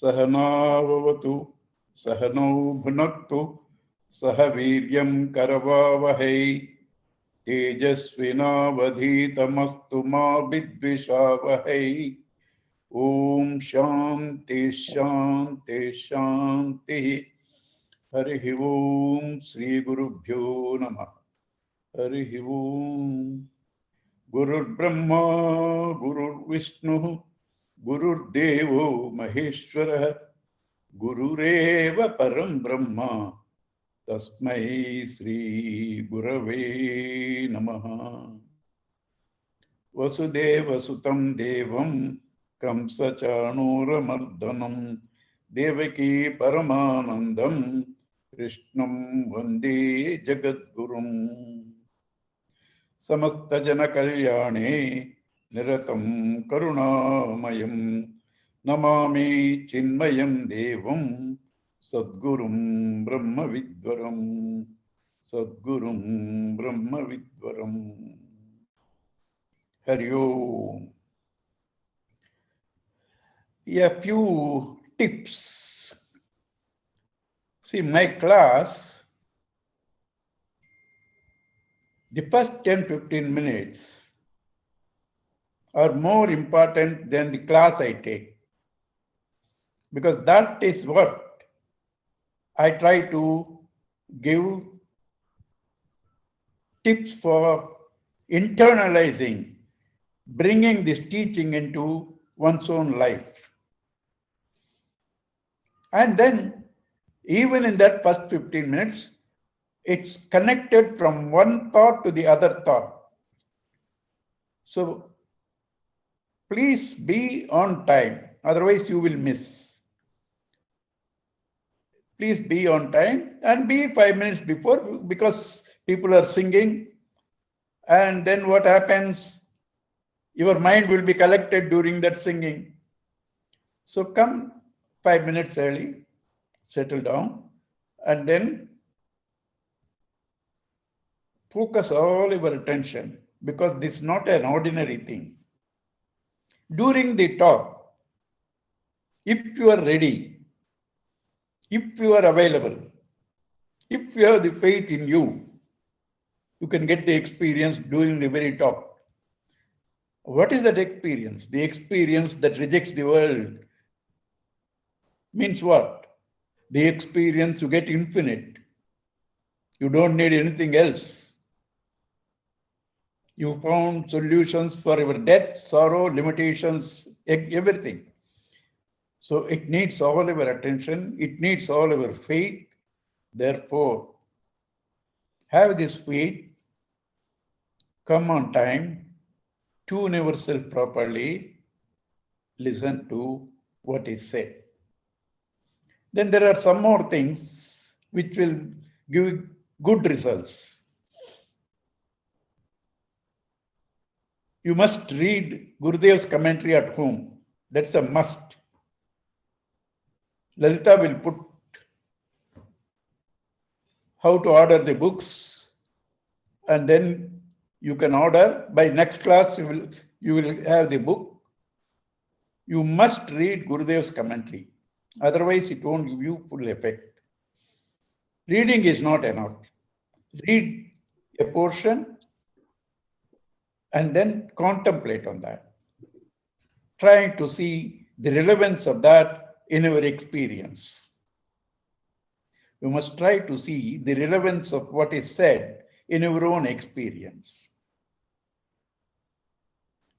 सहनाववतु सहनौ भुनक्तु सह वीर्यं करवावहै तेजस्विनावधीतमस्तु मा विद्विषावहै। ओम शांति शांति शांति। हरि ओम श्री गुरुभ्यो नमः। हरि ओम। गुरुर्ब्रह्मा गुरुर्विष्णु गुरुर्देवो महेश्वरः गुरुरेव परं ब्रह्म तस्मै श्री गुरवे नमः। वसुदेवसुतं देवं कंसचाणूरमर्दनं देवकी परमानन्दं कृष्णं वन्दे जगद्गुरुम्। समस्तजनकल्याणे निरतं करुणामयं नमामि चिन्मयं देवं सद्गुरुं ब्रह्मविद्वरम्। सद्गुरुं ब्रह्मविद्वरम्। Hari Om. A few tips. See, my class, the first 10-15 minutes are more important than the class I take, because that is what I try to give tips for internalizing, bringing this teaching into one's own life. And then, even in that first 15 minutes, it's connected from one thought to the other thought. So, please be on time, otherwise you will miss. Please be on time and be 5 minutes before, because people are singing, and then what happens? Your mind will be collected during that singing. So come 5 minutes early, settle down, and then focus all your attention, because this is not an ordinary thing. During the talk, if you are ready, if you are available, if you have the faith in you, you can get the experience during the very talk. What is that experience? The experience that rejects the world means what? The experience you get infinite. You don't need anything else. You found solutions for your death, sorrow, limitations, everything. So it needs all your attention. It needs all your faith. Therefore, have this faith, come on time, tune yourself properly, listen to what is said. Then there are some more things which will give good results. You must read Gurudev's commentary at home. That's a must. Lalita will put how to order the books, and then you can order. By next class, you will have the book. You must read Gurudev's commentary. Otherwise, it won't give you full effect. Reading is not enough. Read a portion and then contemplate on that, trying to see the relevance of that in your experience. You must try to see the relevance of what is said in your own experience.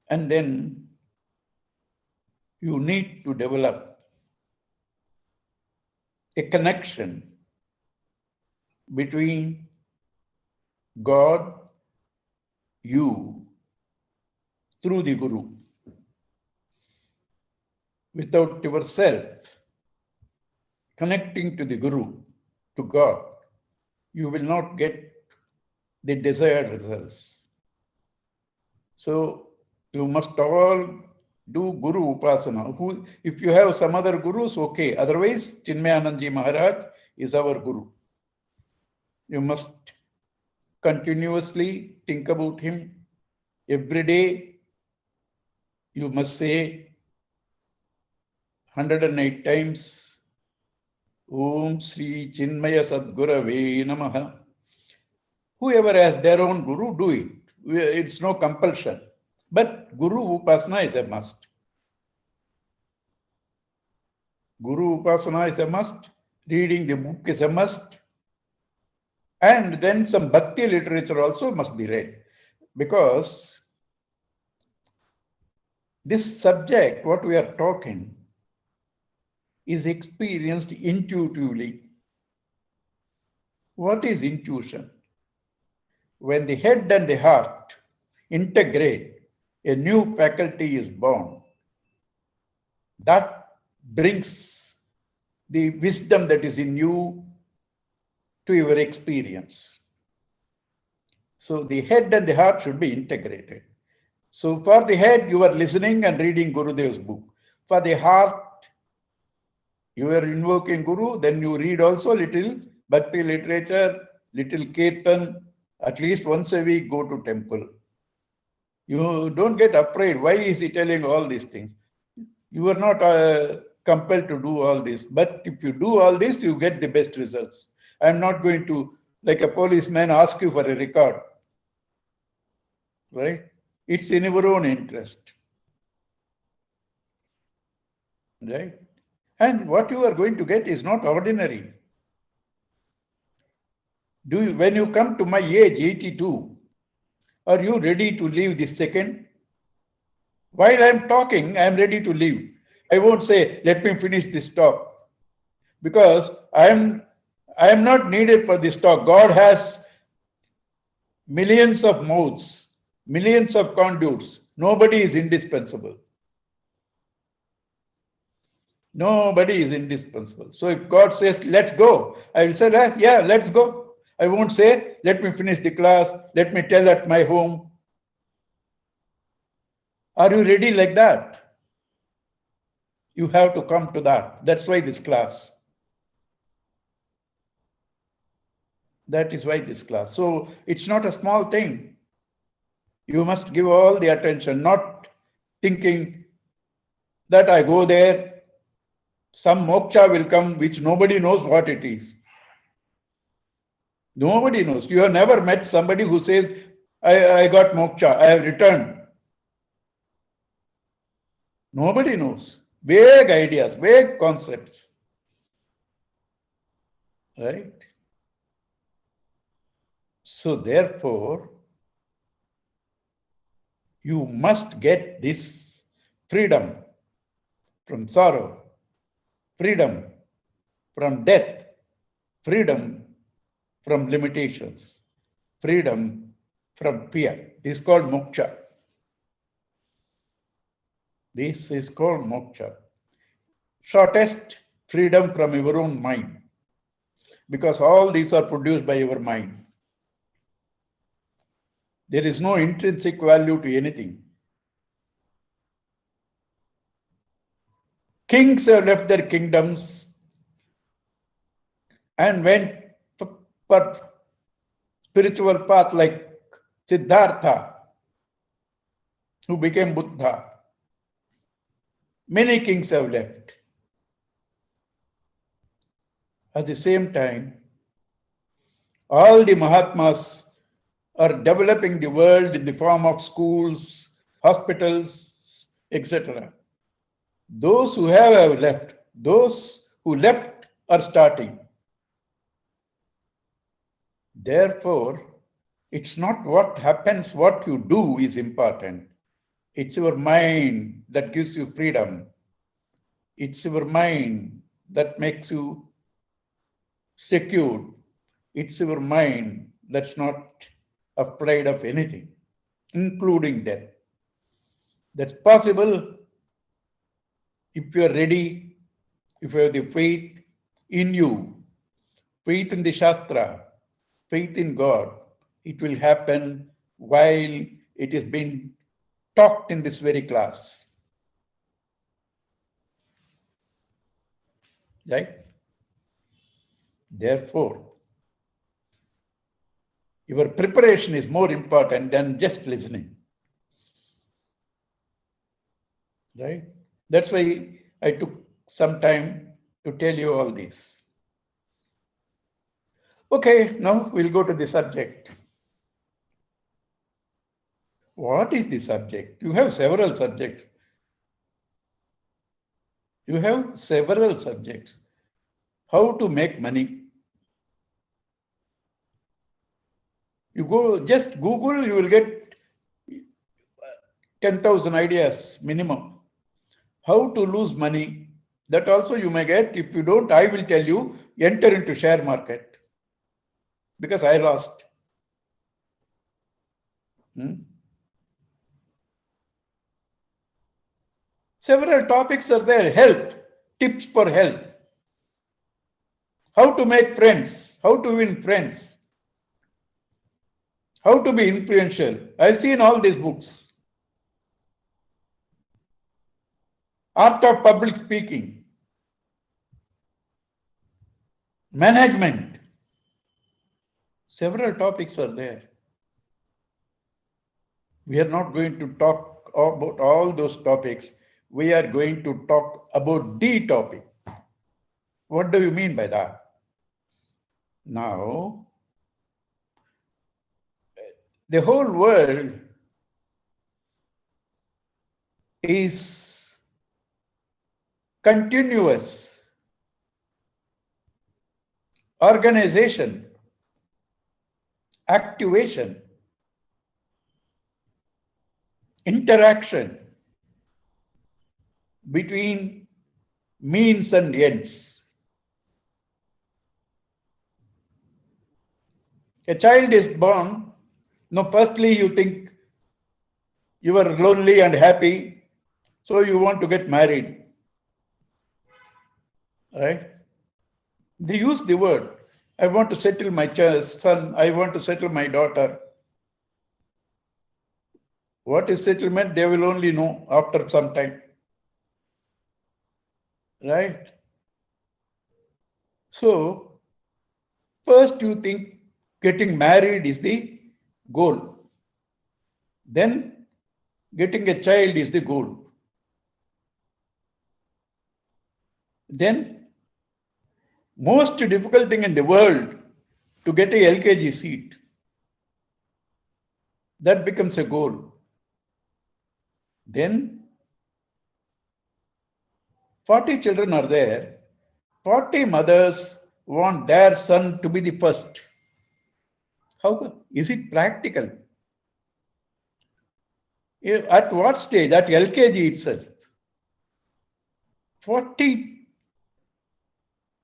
And then you need to develop a connection between God, you, through the Guru. Without yourself connecting to the Guru, to God, you will not get the desired results. So you must all do Guru Upasana. If you have some other Gurus, okay. Otherwise, Chinmayanandaji Maharaj is our Guru. You must continuously think about him. Every day you must say 108 times. Om Sri Chinmaya Sadgurave Namaha. Whoever has their own guru, do it. It's no compulsion. But Guru Upasana is a must. Guru Upasana is a must. Reading the book is a must. And then some bhakti literature also must be read. Because this subject, what we are talking, is experienced intuitively. What is intuition? When the head and the heart integrate, a new faculty is born. That brings the wisdom that is in you to your experience. So the head and the heart should be integrated. So for the head, you are listening and reading Gurudev's book. For the heart, you are invoking Guru, then you read also little bhakti literature, little kirtan, at least once a week go to temple. You don't get afraid. Why is he telling all these things? You are not compelled to do all this. But if you do all this, you get the best results. I'm not going to, like a policeman, ask you for a record. Right? It's in your own interest. Right? And what you are going to get is not ordinary. When you come to my age, 82, are you ready to leave this second? While I'm talking, I'm ready to leave. I won't say, let me finish this talk. Because I am not needed for this talk. God has millions of mouths, millions of conduits. Nobody is indispensable. Nobody is indispensable. So if God says, let's go, I will say, yeah, let's go. I won't say, let me finish the class, let me tell at my home. Are you ready like that? You have to come to that. That's why this class. That is why this class. So it's not a small thing. You must give all the attention, not thinking that I go there, some moksha will come which nobody knows what it is. Nobody knows. You have never met somebody who says, I got moksha, I have returned. Nobody knows. Vague ideas, vague concepts. Right? So therefore, you must get this freedom from sorrow, freedom from death, freedom from limitations, freedom from fear. This is called moksha. This is called moksha. Shortest, freedom from your own mind. Because all these are produced by your mind. There is no intrinsic value to anything. Kings have left their kingdoms and went for spiritual path like Siddhartha, who became Buddha. Many kings have left. At the same time, all the Mahatmas are developing the world in the form of schools, hospitals, etc. Those who have left, those who left are starting. Therefore, it's not what happens, what you do is important. It's your mind that gives you freedom. It's your mind that makes you secure. It's your mind that's not afraid of anything, including death. That's possible if you are ready, if you have the faith in you, faith in the Shastra, faith in God. It will happen while it is being taught in this very class. Right? Therefore, your preparation is more important than just listening. Right? That's why I took some time to tell you all this. Okay, now we'll go to the subject. What is the subject? You have several subjects. You have several subjects. How to make money. You go, just Google, you will get 10,000 ideas minimum. How to lose money. That also you may get. If you don't, I will tell you, enter into share market. Because I lost. Several topics are there. Health, tips for health. How to make friends, how to win friends, how to be influential. I've seen all these books. Art of public speaking, management. Several topics are there. We are not going to talk about all those topics. We are going to talk about the topic. What do you mean by that? Now, the whole world is continuous organization, activation, interaction between means and ends. A child is born. Now, firstly, you think you are lonely and happy, so you want to get married. Right? They use the word, I want to settle my son, I want to settle my daughter. What is settlement? They will only know after some time. Right? So, first you think getting married is the goal. Then getting a child is the goal. Then most difficult thing in the world to get a LKG seat. That becomes a goal. Then 40 children are there. 40 mothers want their son to be the first. How is it practical? At what stage? At LKG itself. 40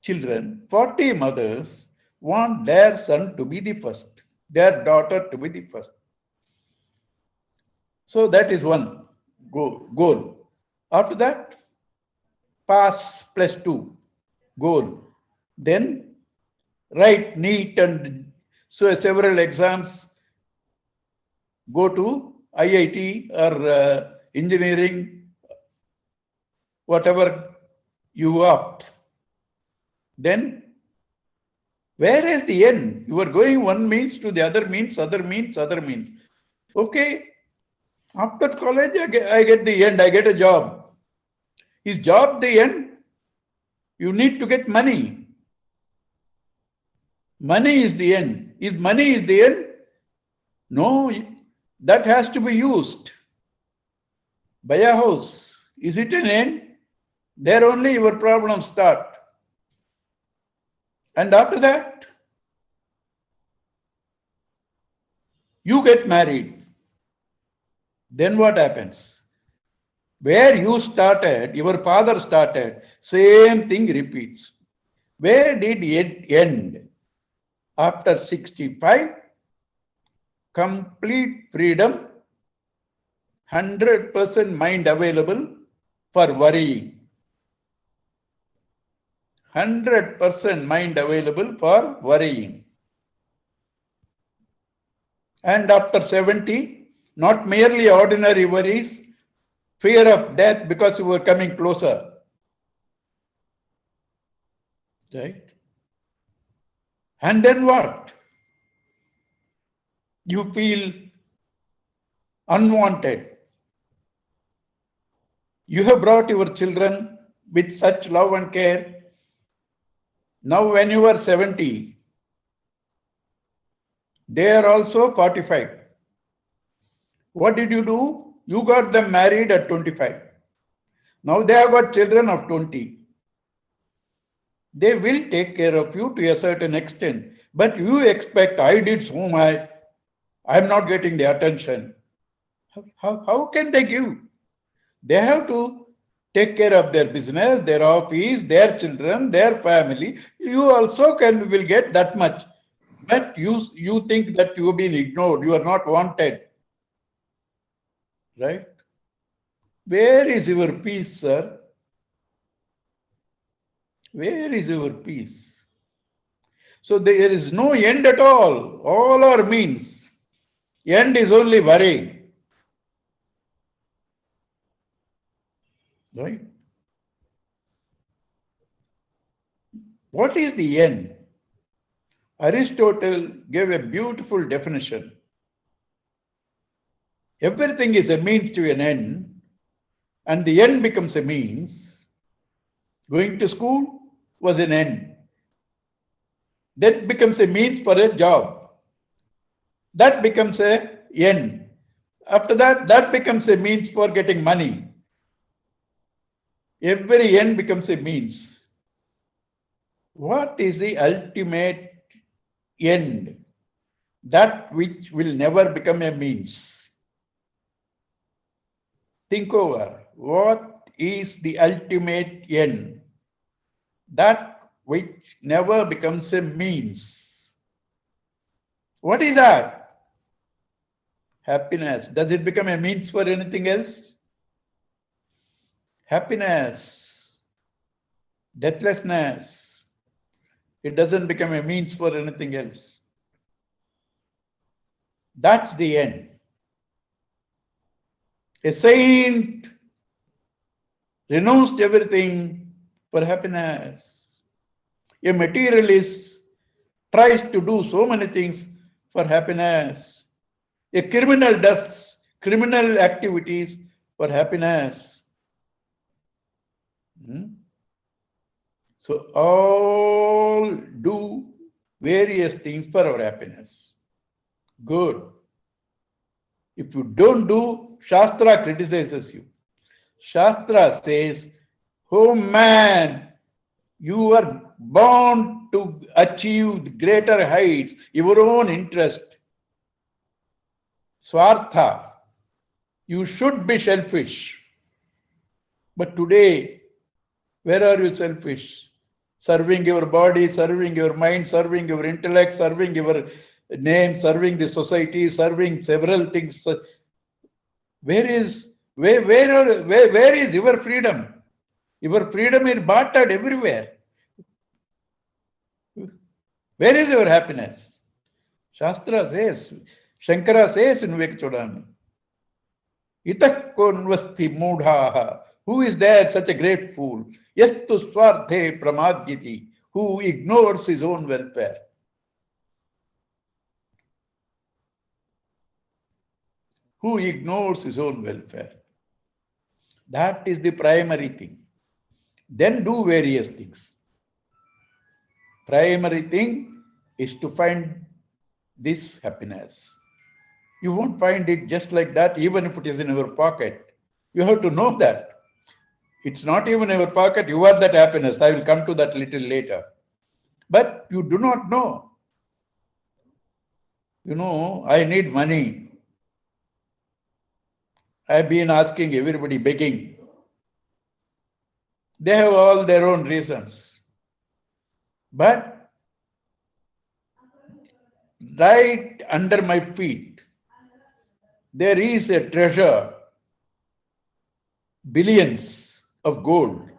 children, 40 mothers want their son to be the first, their daughter to be the first. So that is one goal. After that, pass +2 goal. Then write NEET and so several exams, go to IIT or engineering, whatever you opt. Then, where is the end? You are going one means to the other means, other means, other means. Okay, after college, I get the end, I get a job. Is job the end? You need to get money. Money is the end. Is money is the end? No, that has to be used. Buy a house. Is it an end? There only your problems start. And after that, you get married. Then what happens? Where you started, your father started, same thing repeats. Where did it end? After 65, complete freedom, 100% mind available for worrying. 100% mind available for worrying. And after 70, not merely ordinary worries, fear of death because you were coming closer. Right? And then what? You feel unwanted. You have brought your children, with such love and care. Now, when you are 70, they are also 45. What did you do? You got them married at 25. Now they have got children of 20. They will take care of you to a certain extent. But you expect, I did so much, I'm not getting the attention. How can they give? They have to take care of their business, their office, their children, their family. You also will get that much. But you think that you have been ignored, you are not wanted. Right? Where is your peace, sir? Where is your peace? So there is no end at all. All are means. End is only worry. Right? What is the end? Aristotle gave a beautiful definition. Everything is a means to an end, and the end becomes a means. Going to school was an end. That becomes a means for a job. That becomes a end. After that, that becomes a means for getting money. Every end becomes a means. What is the ultimate end? That which will never become a means. Think over. What is the ultimate end? That which never becomes a means. What is that? Happiness. Does it become a means for anything else? Happiness, deathlessness. It doesn't become a means for anything else. That's the end. A saint renounced everything for happiness. A materialist tries to do so many things for happiness. A criminal does criminal activities for happiness. So all do various things for our happiness. Good. If you don't do, Shastra criticizes you. Shastra says, oh man, you are born to achieve greater heights, your own interest. Swartha. You should be selfish. But today, where are you selfish? Serving your body, serving your mind, serving your intellect, serving your name, serving the society, serving several things. Where is your freedom? Your freedom is bartered everywhere. Where is your happiness? Shastra says, Shankara says in Vivek Itah konvasti mudha. Who is there such a great fool? Yastu swarthe pramadjiti, who ignores his own welfare. Who ignores his own welfare. That is the primary thing. Then do various things. Primary thing is to find this happiness. You won't find it just like that, even if it is in your pocket. You have to know that. It's not even in your pocket, you are that happiness. I will come to that little later. But you do not know. You know, I need money. I've been asking everybody, begging. They have all their own reasons. But right under my feet, there is a treasure, billions of gold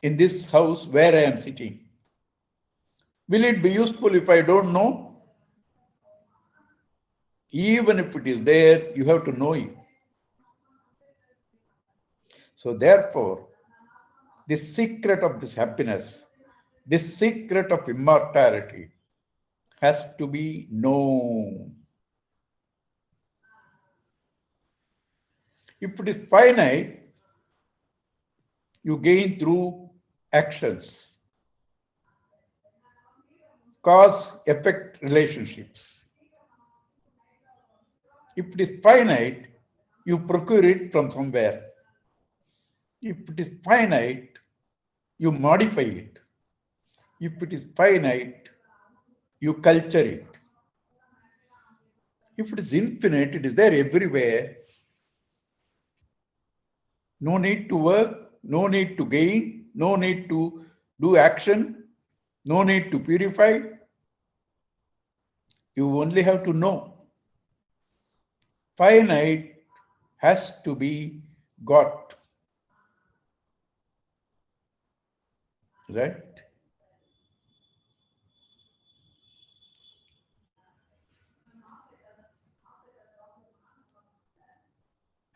in this house where I am sitting. Will it be useful if I don't know? Even if it is there, you have to know it. So therefore, the secret of this happiness, this secret of immortality has to be known. If it is finite, you gain through actions, cause-effect relationships. If it is finite, you procure it from somewhere. If it is finite, you modify it. If it is finite, you culture it. If it is infinite, it is there everywhere. No need to work, no need to gain, no need to do action, no need to purify. You only have to know. Finite has to be got. Right?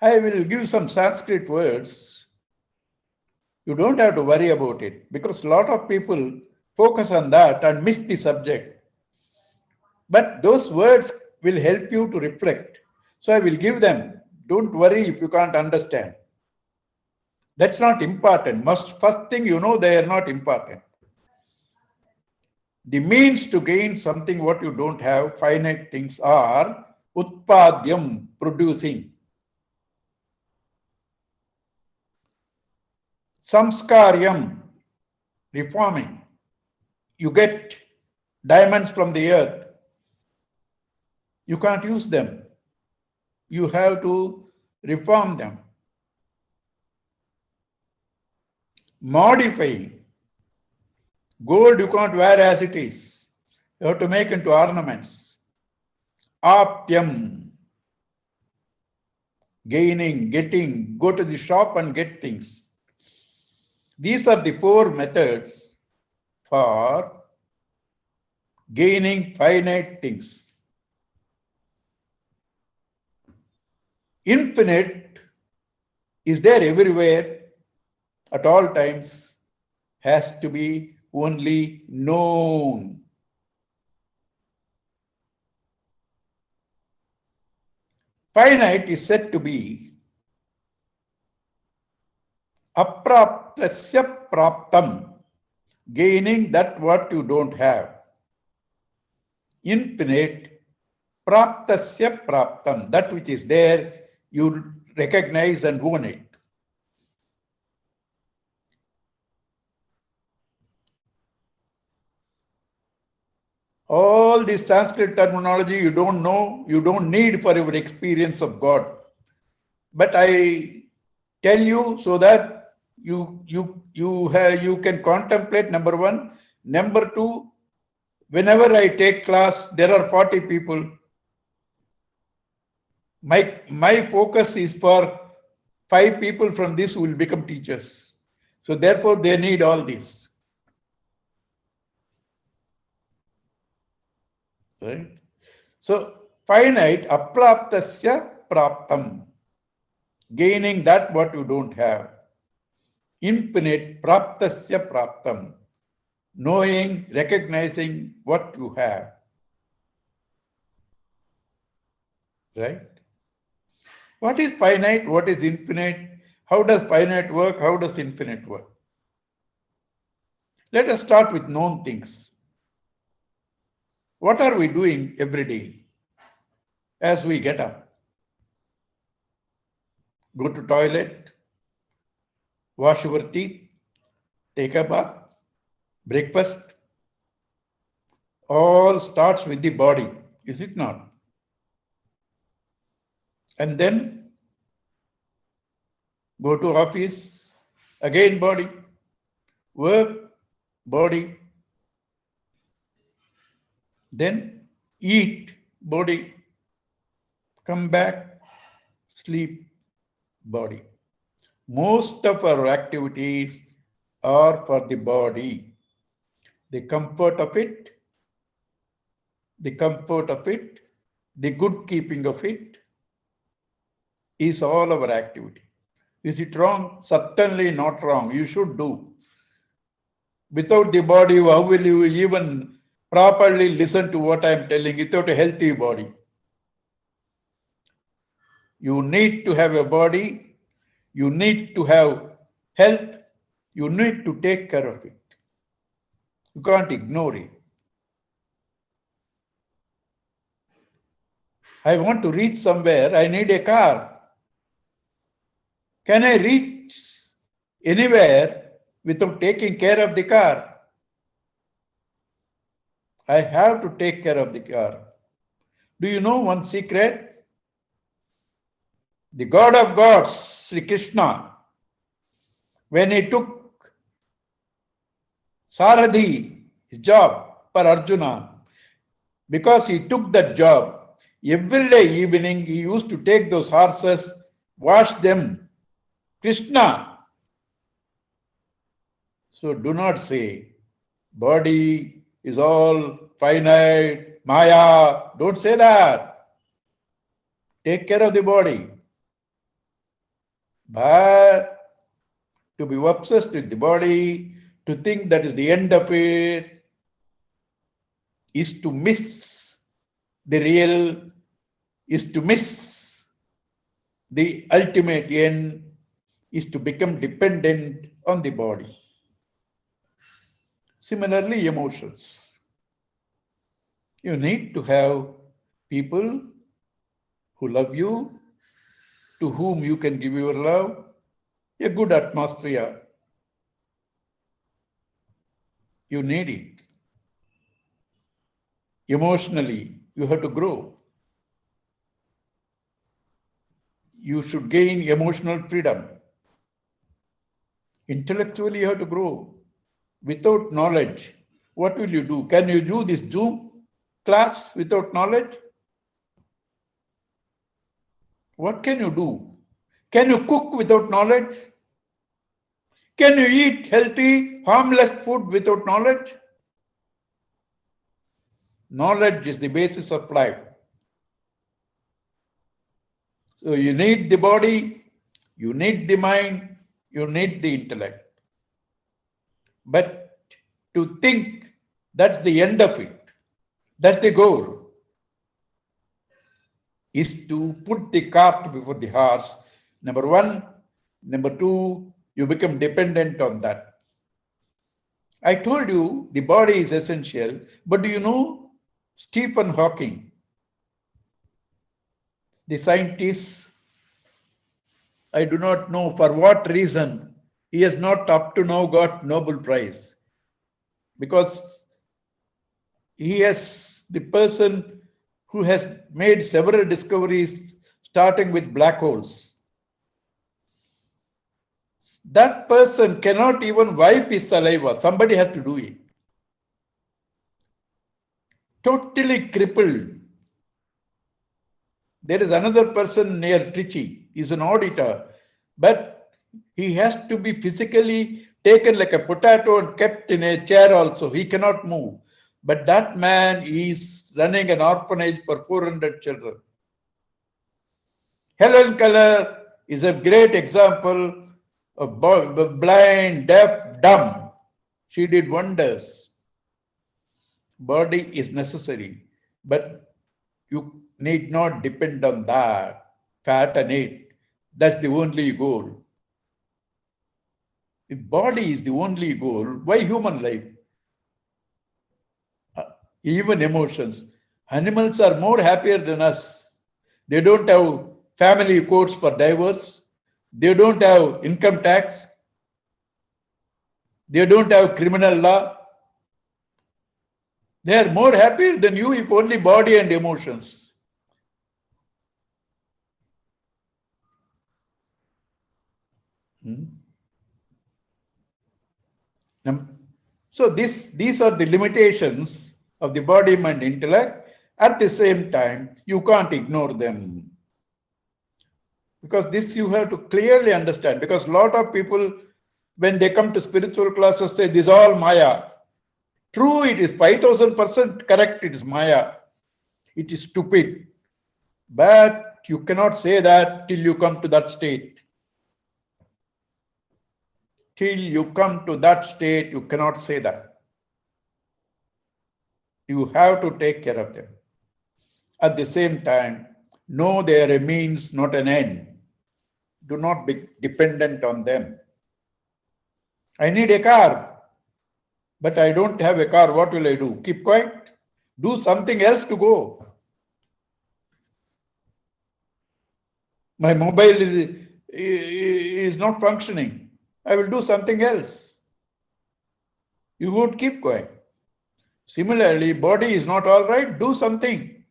I will give some Sanskrit words. You don't have to worry about it because a lot of people focus on that and miss the subject. But those words will help you to reflect. So I will give them. Don't worry if you can't understand. That's not important. First thing you know, they are not important. The means to gain something what you don't have, finite things, are utpadyam, producing. Samskaryam, reforming. You get diamonds from the earth. You can't use them. You have to reform them. Modifying. Gold you can't wear as it is. You have to make into ornaments. Apyam. Gaining, getting, go to the shop and get things. These are the four methods for gaining finite things. Infinite is there everywhere at all times, has to be only known. Finite is said to be apraptasya praptam, gaining that what you don't have. Infinite, praptasya praptam, that which is there, you recognize and own it. All this Sanskrit terminology you don't know, you don't need for your experience of God. But I tell you so that you can contemplate, number one. Number two, whenever I take class, there are 40 people. My focus is for 5 people from this who will become teachers. So therefore, they need all this. Right? So finite, apraptasya praptam, gaining that what you don't have. Infinite, praptasya praptam, knowing, recognizing what you have. Right? What is finite? What is infinite? How does finite work? How does infinite work? Let us start with known things. What are we doing every day as we get up? Go to toilet, wash your teeth, take a bath, breakfast. All starts with the body, is it not? And then go to office, again body, work, body, then eat, body, come back, sleep, body. Most of our activities are for the body. The comfort of it, the good keeping of it is all our activity. Is it wrong? Certainly not wrong. You should do. Without the body, how will you even properly listen to what I am telling without a healthy body? You need to have a body. You need to have health. You need to take care of it. You can't ignore it. I want to reach somewhere, I need a car. Can I reach anywhere without taking care of the car? I have to take care of the car. Do you know one secret? The God of gods, Sri Krishna, when he took Saradhi, his job for Arjuna, because he took that job, every day evening he used to take those horses, wash them. Krishna. So do not say, body is all finite, Maya. Don't say that. Take care of the body. But to be obsessed with the body, to think that is the end of it, is to miss the real, is to miss the ultimate end, is to become dependent on the body. Similarly, emotions. You need to have people who love you, to whom you can give your love, a good atmosphere. You need it. Emotionally, you have to grow. You should gain emotional freedom. Intellectually, you have to grow. Without knowledge, what will you do? Can you do this Zoom class without knowledge? What can you do? Can you cook without knowledge? Can you eat healthy, harmless food without knowledge? Knowledge is the basis of life. So you need the body, you need the mind, you need the intellect. But to think that's the end of it, that's the goal, is to put the cart before the horse. Number one. Number two, you become dependent on that. I told you the body is essential, but do you know Stephen Hawking, the scientist, I do not know for what reason, he has not up to now got Nobel Prize. Because he is the person who has made several discoveries, starting with black holes. That person cannot even wipe his saliva. Somebody has to do it. Totally crippled. There is another person near Trichy. He's an auditor, but he has to be physically taken like a potato and kept in a chair also. He cannot move. But that man is running an orphanage for 400 children. Helen Keller is a great example of blind, deaf, dumb. She did wonders. Body is necessary, but you need not depend on that. Fat and eat. That's the only goal. If body is the only goal, why human life? Even emotions. Animals are more happier than us. They don't have family courts for divorce. They don't have income tax. They don't have criminal law. They are more happier than you if only body and emotions. So these are the limitations of the body, mind, intellect. At the same time, you can't ignore them. Because this you have to clearly understand. Because a lot of people, when they come to spiritual classes, say, this is all Maya. True, it is 5,000% correct, it is Maya. It is stupid. But you cannot say that till you come to that state. Till you come to that state, you cannot say that. You have to take care of them. At the same time, know they are a means, not an end. Do not be dependent on them. I need a car, but I don't have a car. What will I do? Keep quiet? Do something else to go. My mobile is not functioning. I will do something else. You would keep quiet. Similarly, body is not all right. Do something.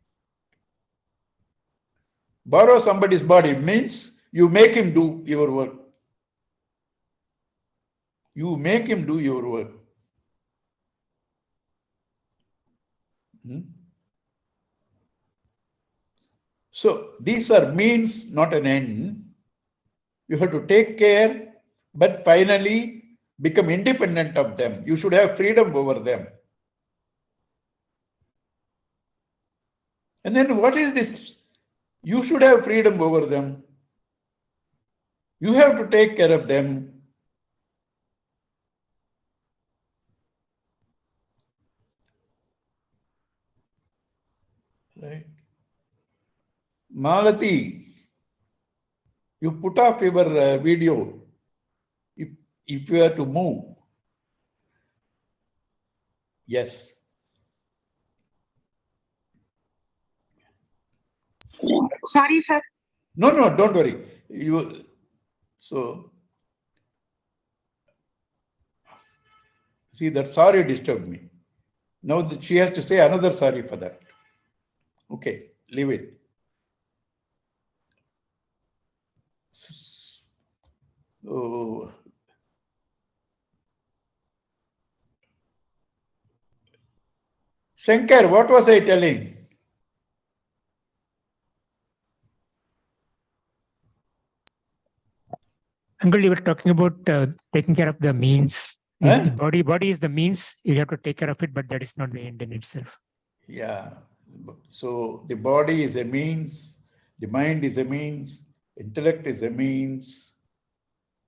Borrow somebody's body means you make him do your work. You make him do your work. So these are means, not an end. You have to take care, but finally become independent of them. You should have freedom over them. And then what is this? You should have freedom over them. You have to take care of them. Right? Malati, you put off your video if you have to move. Yes. Sorry, sir. No, don't worry. See, that sorry disturbed me. Now that she has to say another sorry for that. Okay, leave it. Oh. Shankar, what was I telling? Uncle, you were talking about taking care of the means. If the body is the means, you have to take care of it, but that is not the end in itself. Yeah. So the body is a means, the mind is a means, intellect is a means.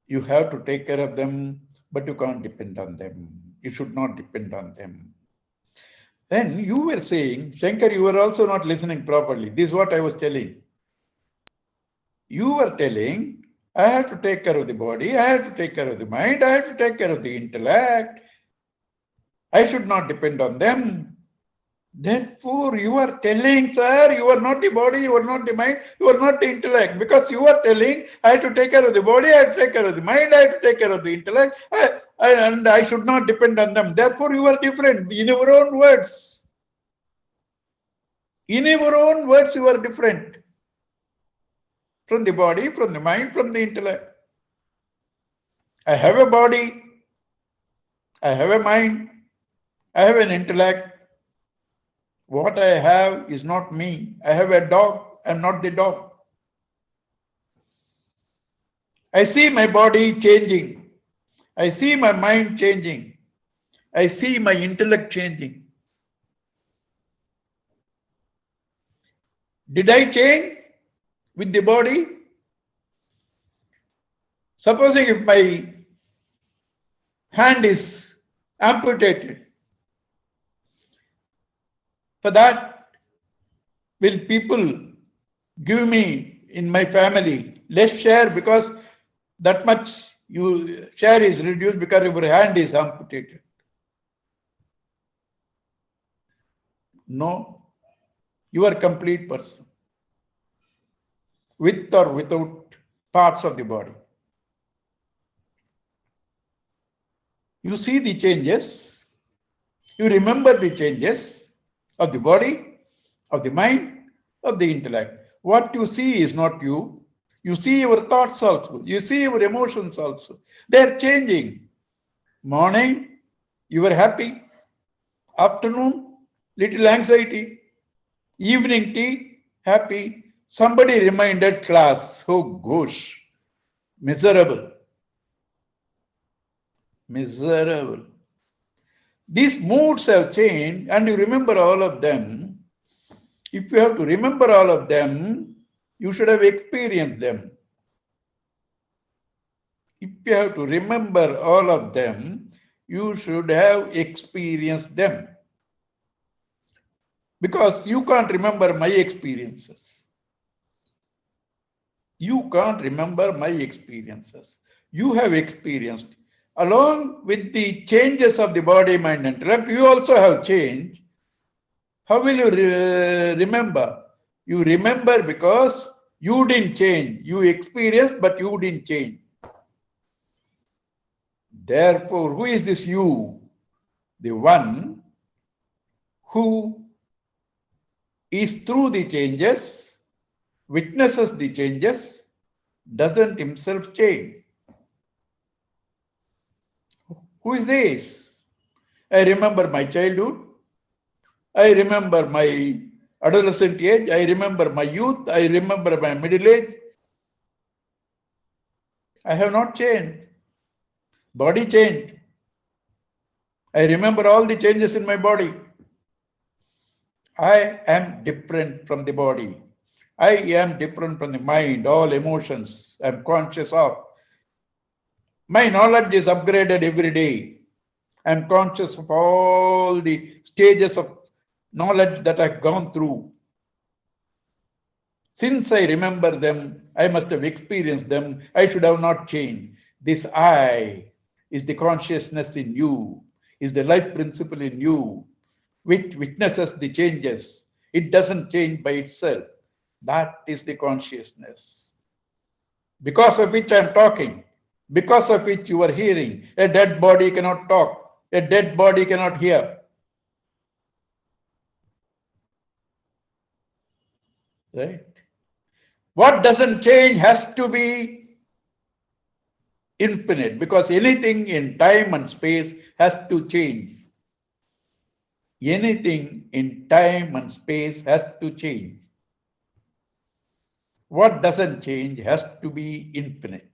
You have to take care of them, but you can't depend on them. You should not depend on them. Then you were saying, Shankar, you were also not listening properly. This is what I was telling. You were telling, I have to take care of the body, I have to take care of the mind, I have to take care of the intellect. I should not depend on them. Therefore, you are telling, sir, you are not the body, you are not the mind, you are not the intellect. Because you are telling, I have to take care of the body, I have to take care of the mind, I have to take care of the intellect, and I should not depend on them. Therefore, you are different in your own words. In your own words, you are different from the body, from the mind, from the intellect. I have a body, I have a mind, I have an intellect. What I have is not me. I have a dog, I'm not the dog. I see my body changing. I see my mind changing. I see my intellect changing. Did I change with the body? Supposing if my hand is amputated, for that, will people give me in my family less share because that much share is reduced because your hand is amputated? No. You are a complete person, with or without parts of the body. You see the changes, you remember the changes of the body, of the mind, of the intellect. What you see is not you. You see your thoughts also. You see your emotions also. They are changing. Morning, you were happy. Afternoon, little anxiety. Evening tea, happy. Somebody reminded class, oh gosh, miserable. Miserable. These moods have changed and you remember all of them. If you have to remember all of them, you should have experienced them. If you have to remember all of them, you should have experienced them. Because you can't remember my experiences. You can't remember my experiences. You have experienced. along with the changes of the body, mind, intellect, you also have changed. How will you remember? You remember because you didn't change. You experienced, but you didn't change. Therefore, who is this you? The one who is through the changes, witnesses the changes, doesn't himself change. Who is this? I remember my childhood. I remember my adolescent age. I remember my youth. I remember my middle age. I have not changed. Body changed. I remember all the changes in my body. I am different from the body. I am different from the mind, all emotions I am conscious of. My knowledge is upgraded every day. I am conscious of all the stages of knowledge that I've gone through. Since I remember them, I must have experienced them. I should have not changed. This I is the consciousness in you, is the life principle in you, which witnesses the changes. It doesn't change by itself. That is the consciousness. Because of which I am talking, because of which you are hearing. A dead body cannot talk, a dead body cannot hear. Right? What doesn't change has to be infinite, because anything in time and space has to change. Anything in time and space has to change. What doesn't change has to be infinite.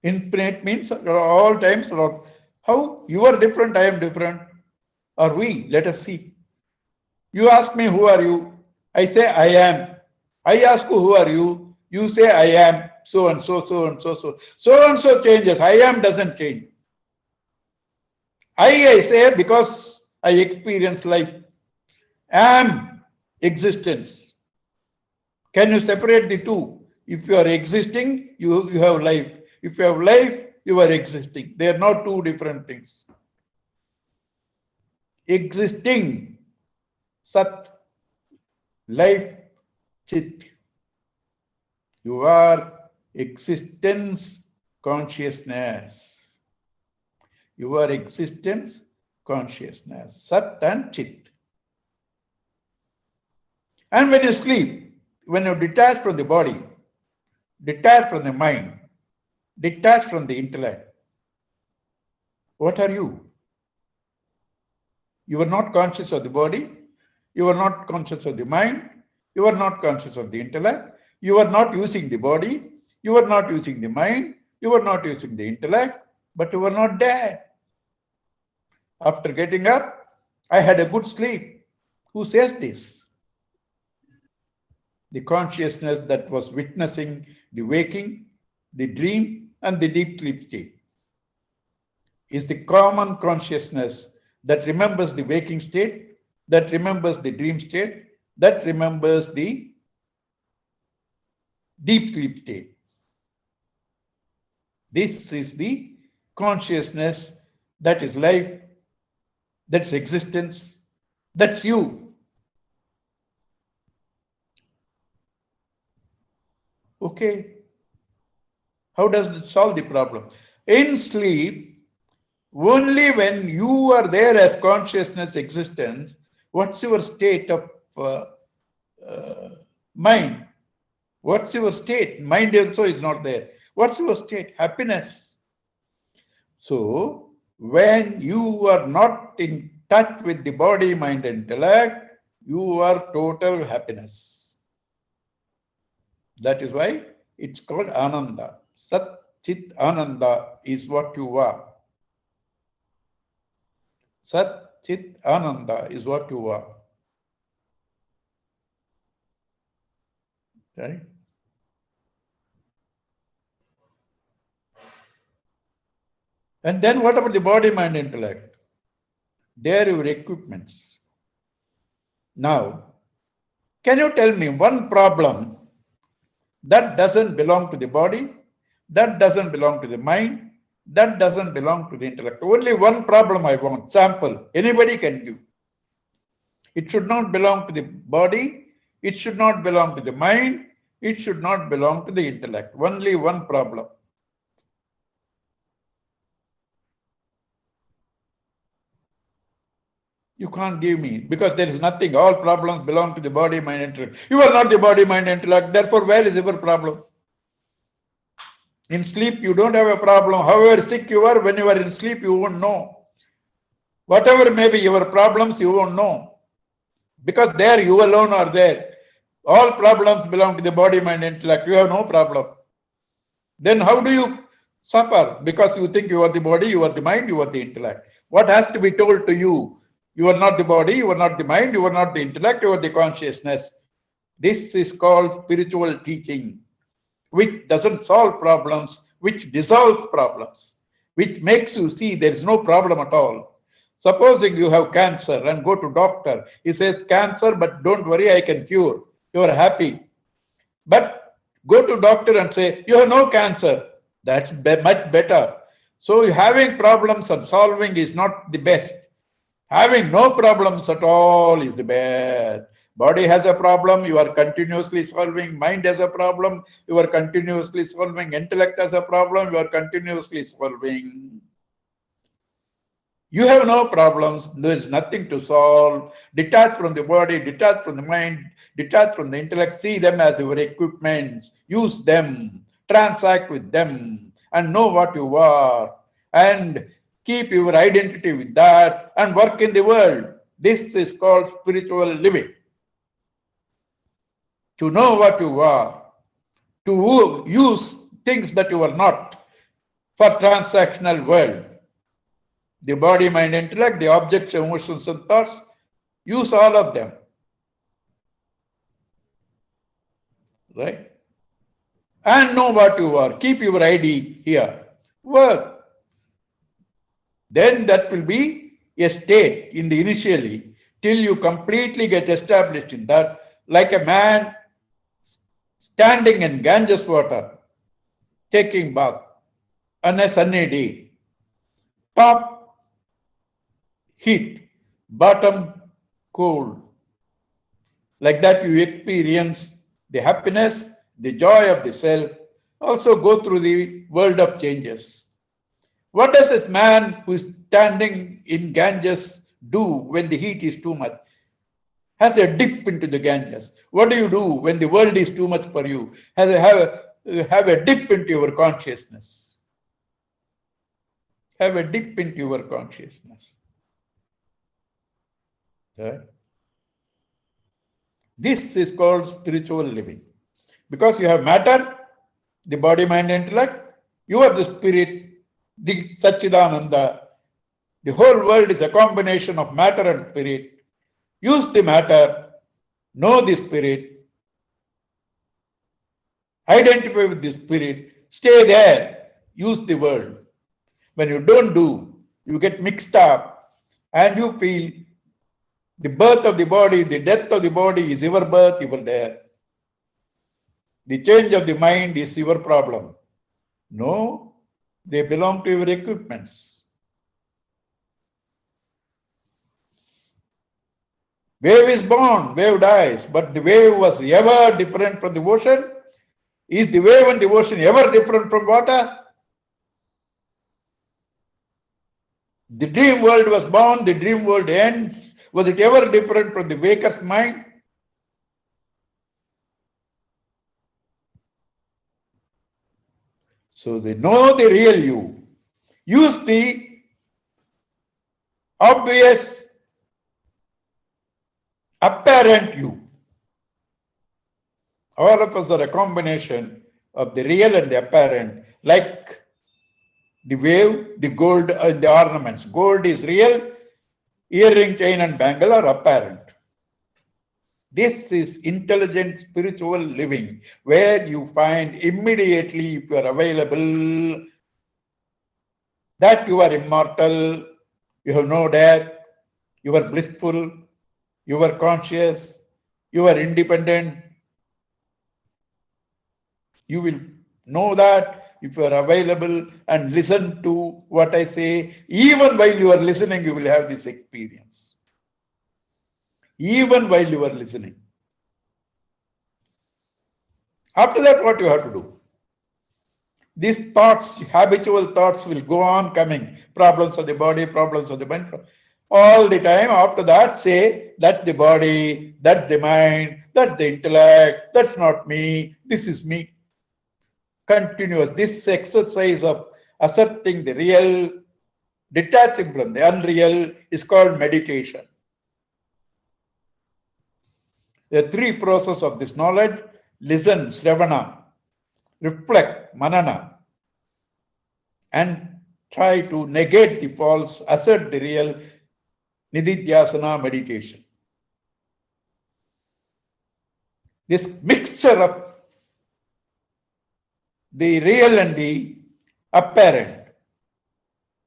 Infinite means all times. How you are different, I am different. Or we, let us see. You ask me, who are you? I say, I am. I ask you, who are you? You say, I am. So and so, so and so, so. So and so changes. I am doesn't change. I say because I experience life. Am, existence. Can you separate the two? If you are existing, you have life. If you have life, you are existing. They are not two different things. Existing, Sat, life, Chit. You are existence, consciousness. You are existence, consciousness, Sat and Chit. And when you sleep, when you detach from the body, detach from the mind, detach from the intellect, what are you? You are not conscious of the body, you are not conscious of the mind, you are not conscious of the intellect, you are not using the body, you are not using the mind, you are not using the intellect, but you are not dead. After getting up, I had a good sleep. Who says this? The consciousness that was witnessing the waking, the dream, and the deep sleep state is the common consciousness that remembers the waking state, that remembers the dream state, that remembers the deep sleep state. This is the consciousness that is life, that's existence, that's you. Okay. How does it solve the problem? In sleep, only when you are there as consciousness, existence, what's your state of mind? What's your state? Mind also is not there. What's your state? Happiness. So, when you are not in touch with the body, mind, intellect, you are total happiness. That is why it's called Ananda. Sat Chit Ananda is what you are. Sat Chit Ananda is what you are. Right? And then what about the body, mind, intellect? They are your equipments. Now, can you tell me one problem That doesn't belong to the body. That doesn't belong to the mind. That doesn't belong to the intellect. Only one problem I want. Sample. Anybody can give. It should not belong to the body. It should not belong to the mind. It should not belong to the intellect. Only one problem. You can't give me, because there is nothing. All problems belong to the body, mind, intellect. You are not the body, mind, intellect. Therefore, where is your problem? In sleep, you don't have a problem. However sick you are, when you are in sleep, you won't know. Whatever may be your problems, you won't know. Because there, you alone are there. All problems belong to the body, mind, intellect. You have no problem. Then how do you suffer? Because you think you are the body, you are the mind, you are the intellect. What has to be told to you? You are not the body, you are not the mind, you are not the intellect, you are the consciousness. This is called spiritual teaching, which doesn't solve problems, which dissolves problems, which makes you see there is no problem at all. Supposing you have cancer and go to doctor, he says cancer, but don't worry, I can cure. You are happy. But go to doctor and say you have no cancer. That's much better. So having problems and solving is not the best. Having no problems at all is the best. Body has a problem, you are continuously solving. Mind has a problem, you are continuously solving. Intellect has a problem, you are continuously solving. You have no problems, there is nothing to solve. Detach from the body, detach from the mind, detach from the intellect. See them as your equipments. Use them, transact with them, and know what you are. And keep your identity with that and work in the world. This is called spiritual living. To know what you are, to use things that you are not for transactional world. The body, mind, intellect, the objects, emotions, and thoughts, use all of them. Right? And know what you are. Keep your ID here. Work. Then that will be a state in the initially till you completely get established in that, like a man standing in Ganges water, taking bath on a sunny day. Top heat, bottom cold. Like that you experience the happiness, the joy of the self, also go through the world of changes. What does this man who is standing in Ganges do when the heat is too much? Has a dip into the Ganges. What do you do when the world is too much for you? Have a dip into your consciousness. Have a dip into your consciousness. Okay? This is called spiritual living. Because you have matter, the body, mind, intellect, you are the spirit, the Satchidananda. The whole world is a combination of matter and spirit. Use the matter, know the spirit, identify with the spirit, stay there, use the world. When you don't do, you get mixed up and you feel the birth of the body, the death of the body is your birth, your death. The change of the mind is your problem. No, they belong to your equipments. Wave is born, wave dies, but the wave was ever different from the ocean? Is the wave and the ocean ever different from water? The dream world was born, the dream world ends. Was it ever different from the waker's mind? So they know the real you. Use the obvious apparent you. All of us are a combination of the real and the apparent, like the wave, the gold, and the ornaments. Gold is real, earring, chain, and bangle are apparent. This is intelligent spiritual living, where you find immediately, if you are available, that you are immortal, you have no death, you are blissful, you are conscious, you are independent. You will know that if you are available and listen to what I say. Even while you are listening, you will have this experience. Even while you are listening. After that, what you have to do? These thoughts, habitual thoughts, will go on coming. Problems of the body, problems of the mind. All the time. After that, say, that's the body, that's the mind, that's the intellect, that's not me, this is me. Continuous. This exercise of asserting the real, detaching from the unreal, is called meditation. The three processes of this knowledge: listen, Sravana, reflect, Manana, and try to negate the false, assert the real, Nididhyasana, meditation. This mixture of the real and the apparent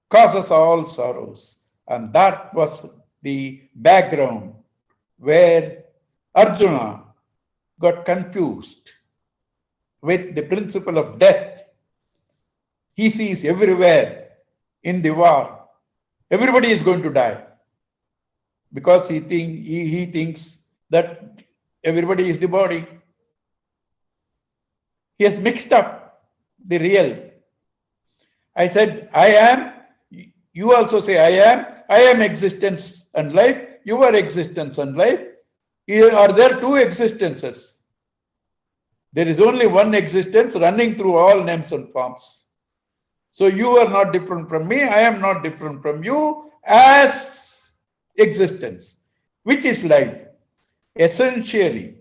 causes all sorrows. And that was the background where Arjuna got confused with the principle of death. He sees everywhere in the war, everybody is going to die, because he thinks that everybody is the body. He has mixed up the real. I said, I am. You also say, I am. I am existence and life. You are existence and life. Are there two existences? There is only one existence running through all names and forms. So you are not different from me. I am not different from you as existence, which is life. Essentially,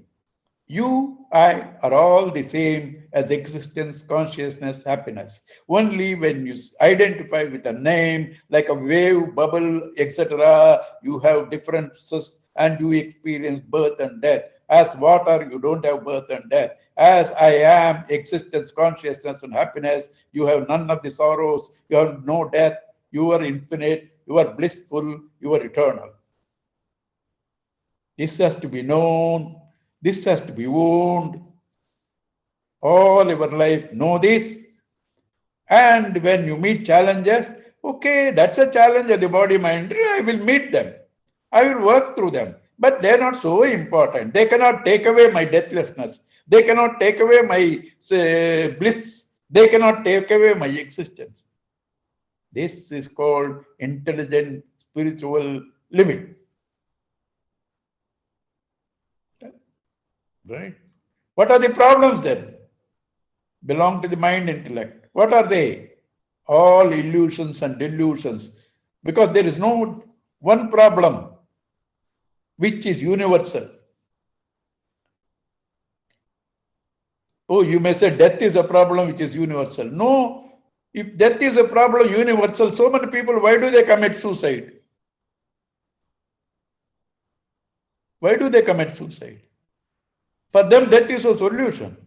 you, I are all the same as existence, consciousness, happiness. Only when you identify with a name like a wave, bubble, etc., you have differences and you experience birth and death. As water, you don't have birth and death. As I am, existence, consciousness, and happiness, you have none of the sorrows, you have no death, you are infinite, you are blissful, you are eternal. This has to be known, this has to be owned. All your life, know this. And when you meet challenges, okay, that's a challenge of the body mind, I will meet them. I will work through them. But they are not so important. They cannot take away my deathlessness. They cannot take away my bliss. They cannot take away my existence. This is called intelligent spiritual living. Right? What are the problems then? Belong to the mind intellect. What are they? All illusions and delusions. Because there is no one problem which is universal. Oh, you may say death is a problem which is universal. No, if death is a problem universal, so many people, why do they commit suicide? Why do they commit suicide? For them, death is a solution.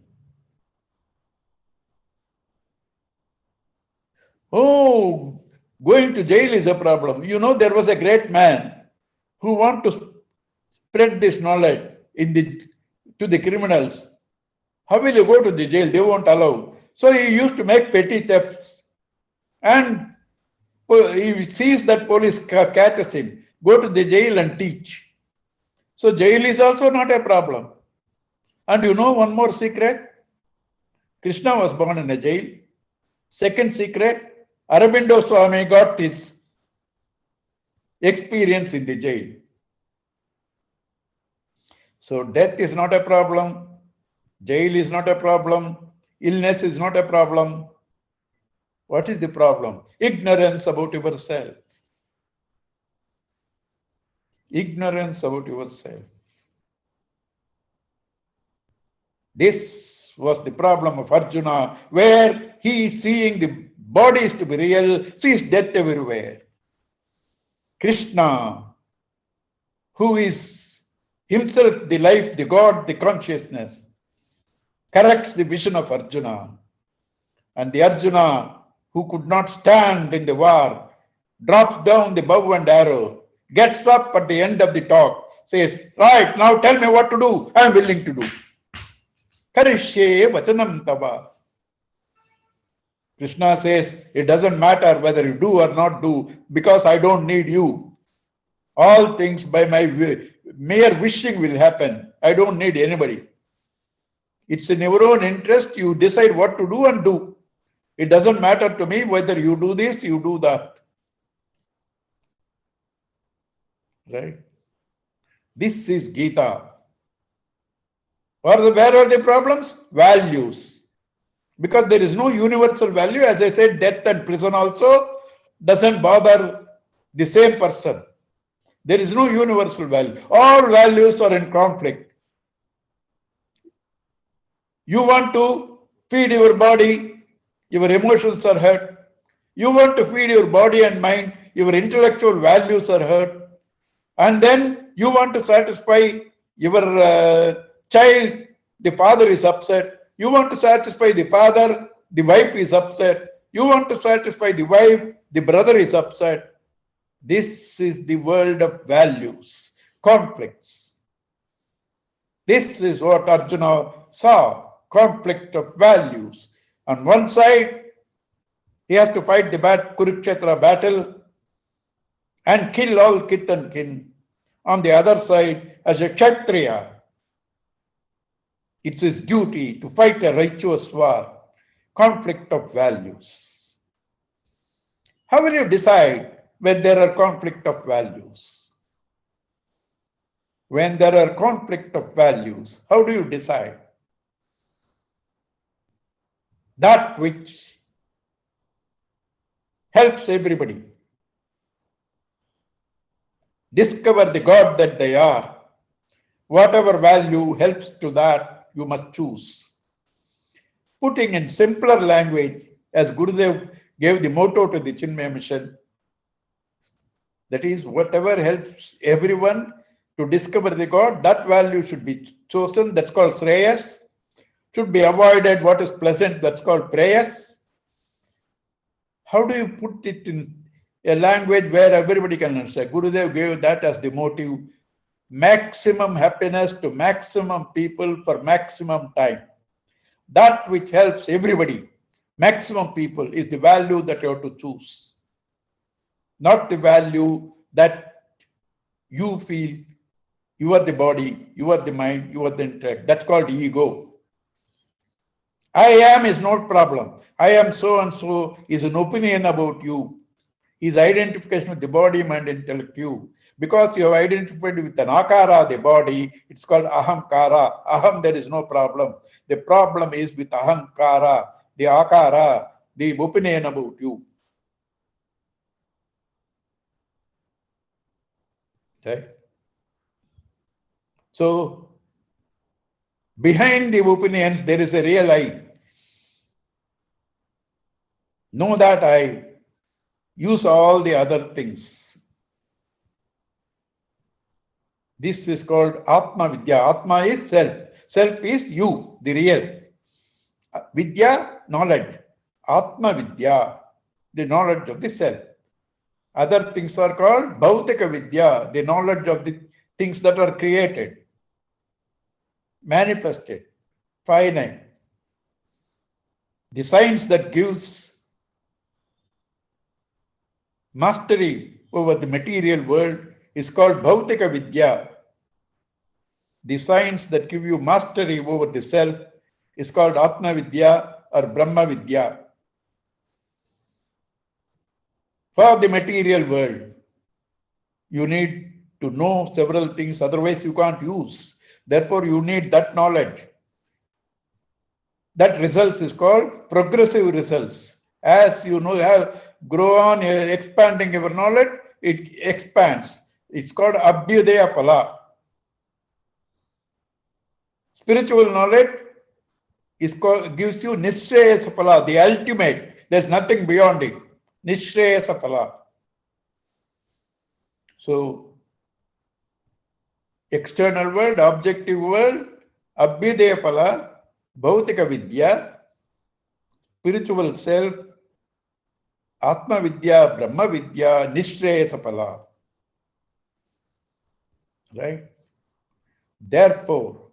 Oh, going to jail is a problem. You know, there was a great man who wanted to spread this knowledge to the criminals. How will you go to the jail? They won't allow. So he used to make petty thefts. And he sees that police catches him. Go to the jail and teach. So jail is also not a problem. And you know one more secret? Krishna was born in a jail. Second secret, Aurobindo Swami got his experience in the jail. So death is not a problem. Jail is not a problem. Illness is not a problem. What is the problem? Ignorance about yourself. Ignorance about yourself. This was the problem of Arjuna, where he is seeing the bodies to be real, sees death everywhere. Krishna, who is himself the life, the God, the consciousness, corrects the vision of Arjuna. And the Arjuna, who could not stand in the war, drops down the bow and arrow, gets up at the end of the talk, says, right, now tell me what to do, I am willing to do. Karishye vachanam tava. Krishna says, it doesn't matter whether you do or not do, because I don't need you. All things by my mere wishing will happen. I don't need anybody. It's in your own interest. You decide what to do and do. It doesn't matter to me whether you do this, you do that. Right? This is Gita. Where are the problems? Values. Because there is no universal value. As I said, death and prison also doesn't bother the same person. There is no universal value. All values are in conflict. You want to feed your body, your emotions are hurt. You want to feed your body and mind, your intellectual values are hurt. And then you want to satisfy your child, the father is upset. You want to satisfy the father, the wife is upset. You want to satisfy the wife, the brother is upset. This is the world of values, conflicts. This is what Arjuna saw, conflict of values. On one side, he has to fight the Kurukshetra battle and kill all kith and kin. On the other side, as a Kshatriya, it's his duty to fight a righteous war, conflict of values. How will you decide when there are conflict of values? When there are conflict of values, how do you decide? That which helps everybody discover the God that they are. Whatever value helps to that, you must choose. Putting in simpler language, as Gurudev gave the motto to the Chinmaya mission, that is, whatever helps everyone to discover the God, that value should be chosen. That's called Shreyas. Should be avoided what is pleasant. That's called Preyas. How do you put it in a language where everybody can understand? Gurudev gave that as the motive. Maximum happiness to maximum people for maximum time. That which helps everybody, maximum people, is the value that you have to choose. Not the value that you feel you are the body, you are the mind, you are the intellect. That's called ego. I am is not problem. I am so and so is an opinion about you. Is identification with the body, mind, intellect, you. Because you have identified with an akara, the body, it's called ahamkara. Aham, there is no problem. The problem is with ahamkara, the akara, the opinion about you. Okay? So, behind the opinions, there is a real I. Know that I. Use all the other things. This is called Atma Vidya. Atma is self. Self is you, the real. Vidya, knowledge. Atma Vidya, the knowledge of the self. Other things are called Bhautika Vidya, the knowledge of the things that are created, manifested, finite. The science that gives mastery over the material world is called Bhautika Vidya. The science that gives you mastery over the self is called Atma Vidya or Brahma Vidya. For the material world, you need to know several things, otherwise you can't use. Therefore, you need that knowledge. That results is called progressive results. As you know, grow on expanding your knowledge, it expands. It's called Abhyudaya Phala. Spiritual knowledge gives you Nishreyasa Phala, the ultimate. There's nothing beyond it. Nishreyasa Phala. So, external world, objective world, Abhyudaya Phala, Bhautika Vidya, spiritual self, Atma Vidya, Brahma Vidya, Nishreyasa Phala. Right? Therefore,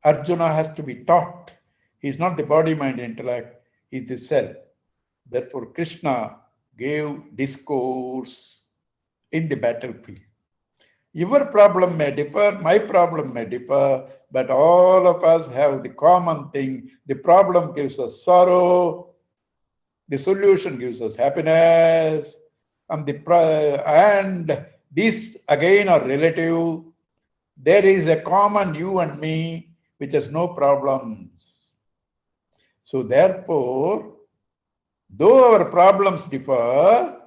Arjuna has to be taught. He is not the body, mind, intellect. He is the self. Therefore, Krishna gave discourse in the battlefield. Your problem may differ, my problem may differ, but all of us have the common thing. The problem gives us sorrow, the solution gives us happiness, and these again are relative. There is a common you and me which has no problems. So therefore, though our problems differ,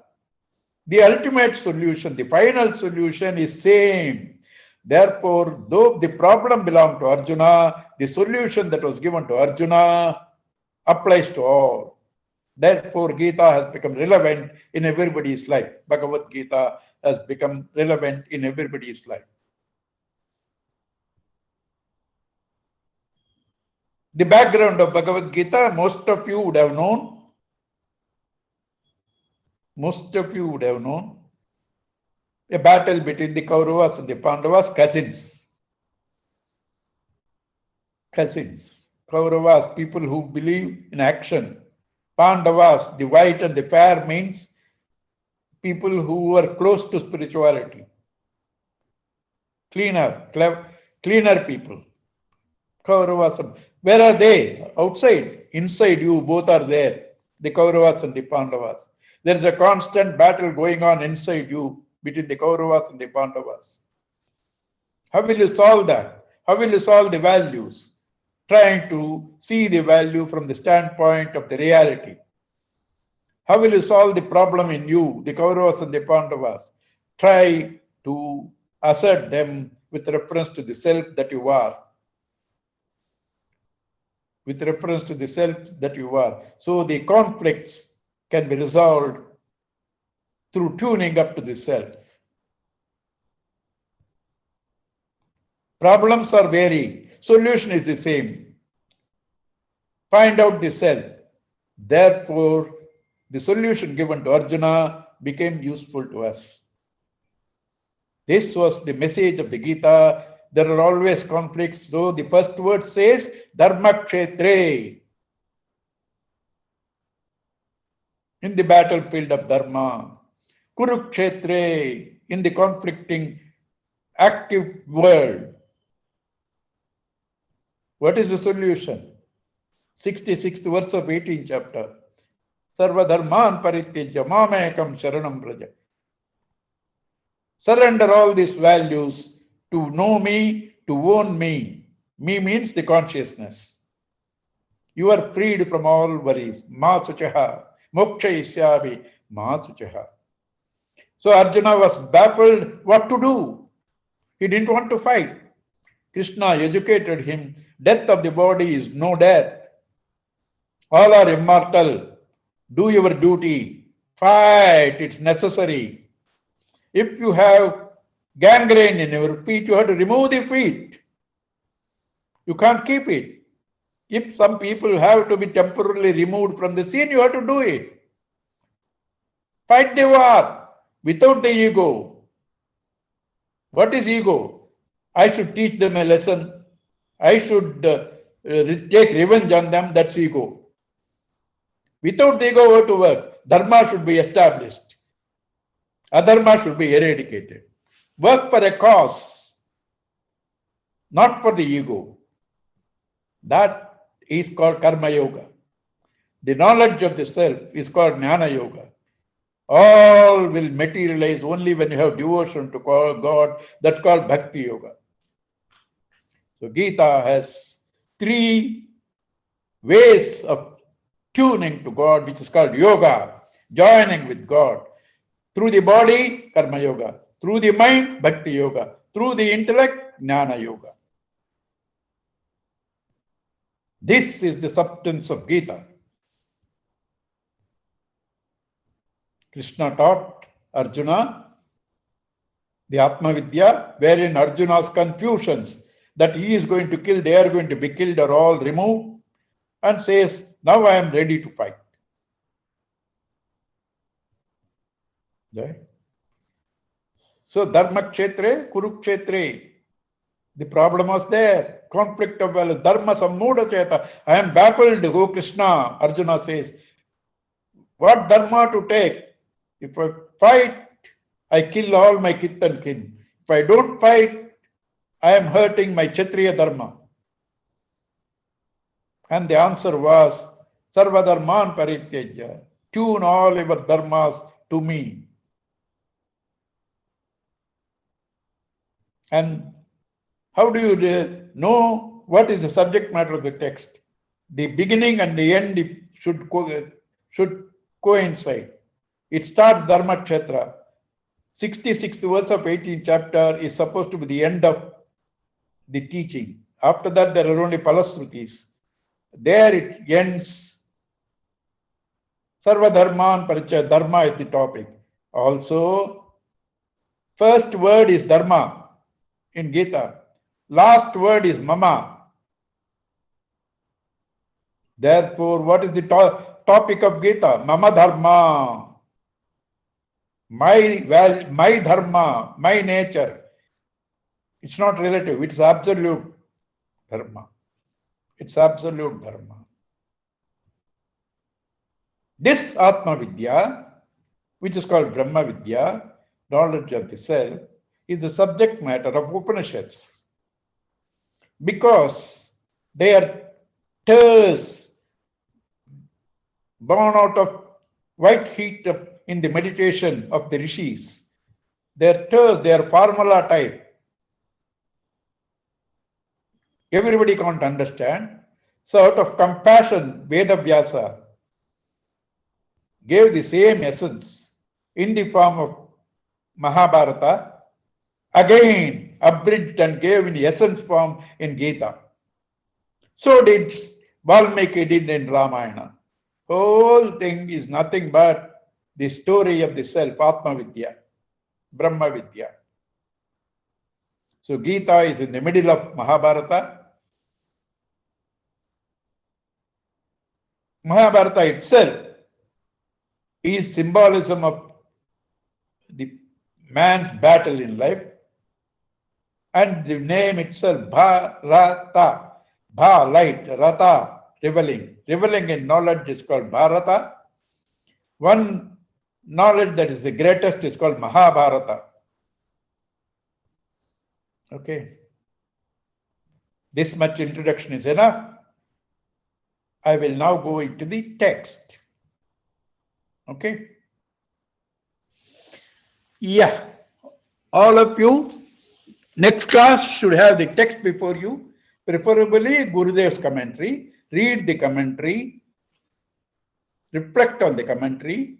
the ultimate solution, the final solution is same. Therefore, though the problem belonged to Arjuna, the solution that was given to Arjuna applies to all. Therefore, Gita has become relevant in everybody's life. Bhagavat Gita has become relevant in everybody's life. The background of Bhagavad Gita, most of you would have known. Most of you would have known. A battle between the Kauravas and the Pandavas, cousins. Cousins. Kauravas, people who believe in action. Pandavas, the white and the fair, means people who were close to spirituality. Cleaner people. Kauravas. Where are they? Outside. Inside you, both are there. The Kauravas and the Pandavas. There is a constant battle going on inside you between the Kauravas and the Pandavas. How will you solve that? How will you solve the values? Trying to see the value from the standpoint of the reality. How will you solve the problem in you, the Kauravas and the Pandavas? Try to assert them with reference to the self that you are. With reference to the self that you are. So the conflicts can be resolved through tuning up to the self. Problems are varied. Solution is the same. Find out the self. Therefore, the solution given to Arjuna became useful to us. This was the message of the Gita. There are always conflicts. So the first word says, Dharma Kshetre. In the battlefield of Dharma. Kurukshetre, in the conflicting, active world. What is the solution? 66th verse of 18th chapter. Sarva dharman parityajya mamekam sharanam braja. Surrender all these values to know me, to own me. Me means the consciousness. You are freed from all worries. Ma suchaha, moksha isyavi, ma suchaha. So Arjuna was baffled what to do. He didn't want to fight. Krishna educated him. Death of the body is no death. All are immortal. Do your duty. Fight. It's necessary. If you have gangrene in your feet, you have to remove the feet. You can't keep it. If some people have to be temporarily removed from the scene, you have to do it. Fight the war without the ego. What is ego? I should teach them a lesson. I should take revenge on them. That's ego. Without the ego, how to work? Dharma should be established. Adharma should be eradicated. Work for a cause, not for the ego. That is called karma yoga. The knowledge of the self is called jnana yoga. All will materialize only when you have devotion to God. That's called bhakti yoga. So Gita has 3 ways of tuning to God, which is called yoga, joining with God. Through the body, karma yoga. Through the mind, bhakti yoga. Through the intellect, jnana yoga. This is the substance of Gita. Krishna taught Arjuna the Atma Vidya, wherein Arjuna's confusions that he is going to kill, they are going to be killed, are all removed, and says, now I am ready to fight. Right? So Dharma Kshetre, Kurukshetre, the problem was there. conflict of will, dharma sammuda cheta. I am baffled, O Krishna, Arjuna says. What dharma to take? If I fight, I kill all my kith and kin. If I don't fight, I am hurting my Kshatriya dharma. And the answer was, Sarva dharman parityajya. Tune all your dharmas to me. And how do you know what is the subject matter of the text? The beginning and the end should coincide. It starts Dharma Kshetra. 66th verse of 18th chapter is supposed to be the end of the teaching. After that, there are only Palasrutis. There it ends. Sarva Dharman Parichaya. Dharma is the topic. Also, first word is Dharma in Gita. Last word is Mama. Therefore, what is the topic of Gita? Mama Dharma. My dharma, my nature. It's not relative, it's absolute dharma. It's absolute dharma. This Atma Vidya, which is called Brahma Vidya, knowledge of the self, is the subject matter of Upanishads. Because they are tears born out of white heat in the meditation of the rishis. Their tears, they are formula type. Everybody can't understand. So out of compassion, Vedavyasa gave the same essence in the form of Mahabharata, again abridged and gave in essence form in Gita. So did Valmiki did in Ramayana. Whole thing is nothing but the story of the self, Atma Vidya, Brahma Vidya. So Gita is in the middle of Mahabharata. Mahabharata itself is symbolism of the man's battle in life. And the name itself, Bharata, Bha, light, Rata, reveling. Reveling in knowledge is called Bharata. One knowledge that is the greatest is called Mahabharata. Okay. This much introduction is enough. I will now go into the text. Okay. Yeah. All of you, next class should have the text before you, preferably Gurudev's commentary. Read the commentary, reflect on the commentary,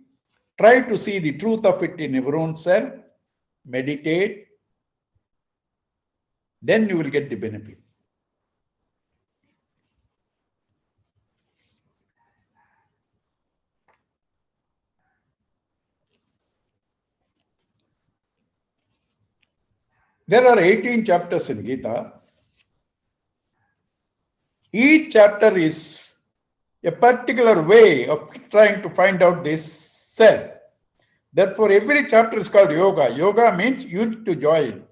try to see the truth of it in your own self, meditate, then you will get the benefit. There are 18 chapters in Gita. Each chapter is a particular way of trying to find out this self. Therefore, every chapter is called yoga. Yoga means you to join.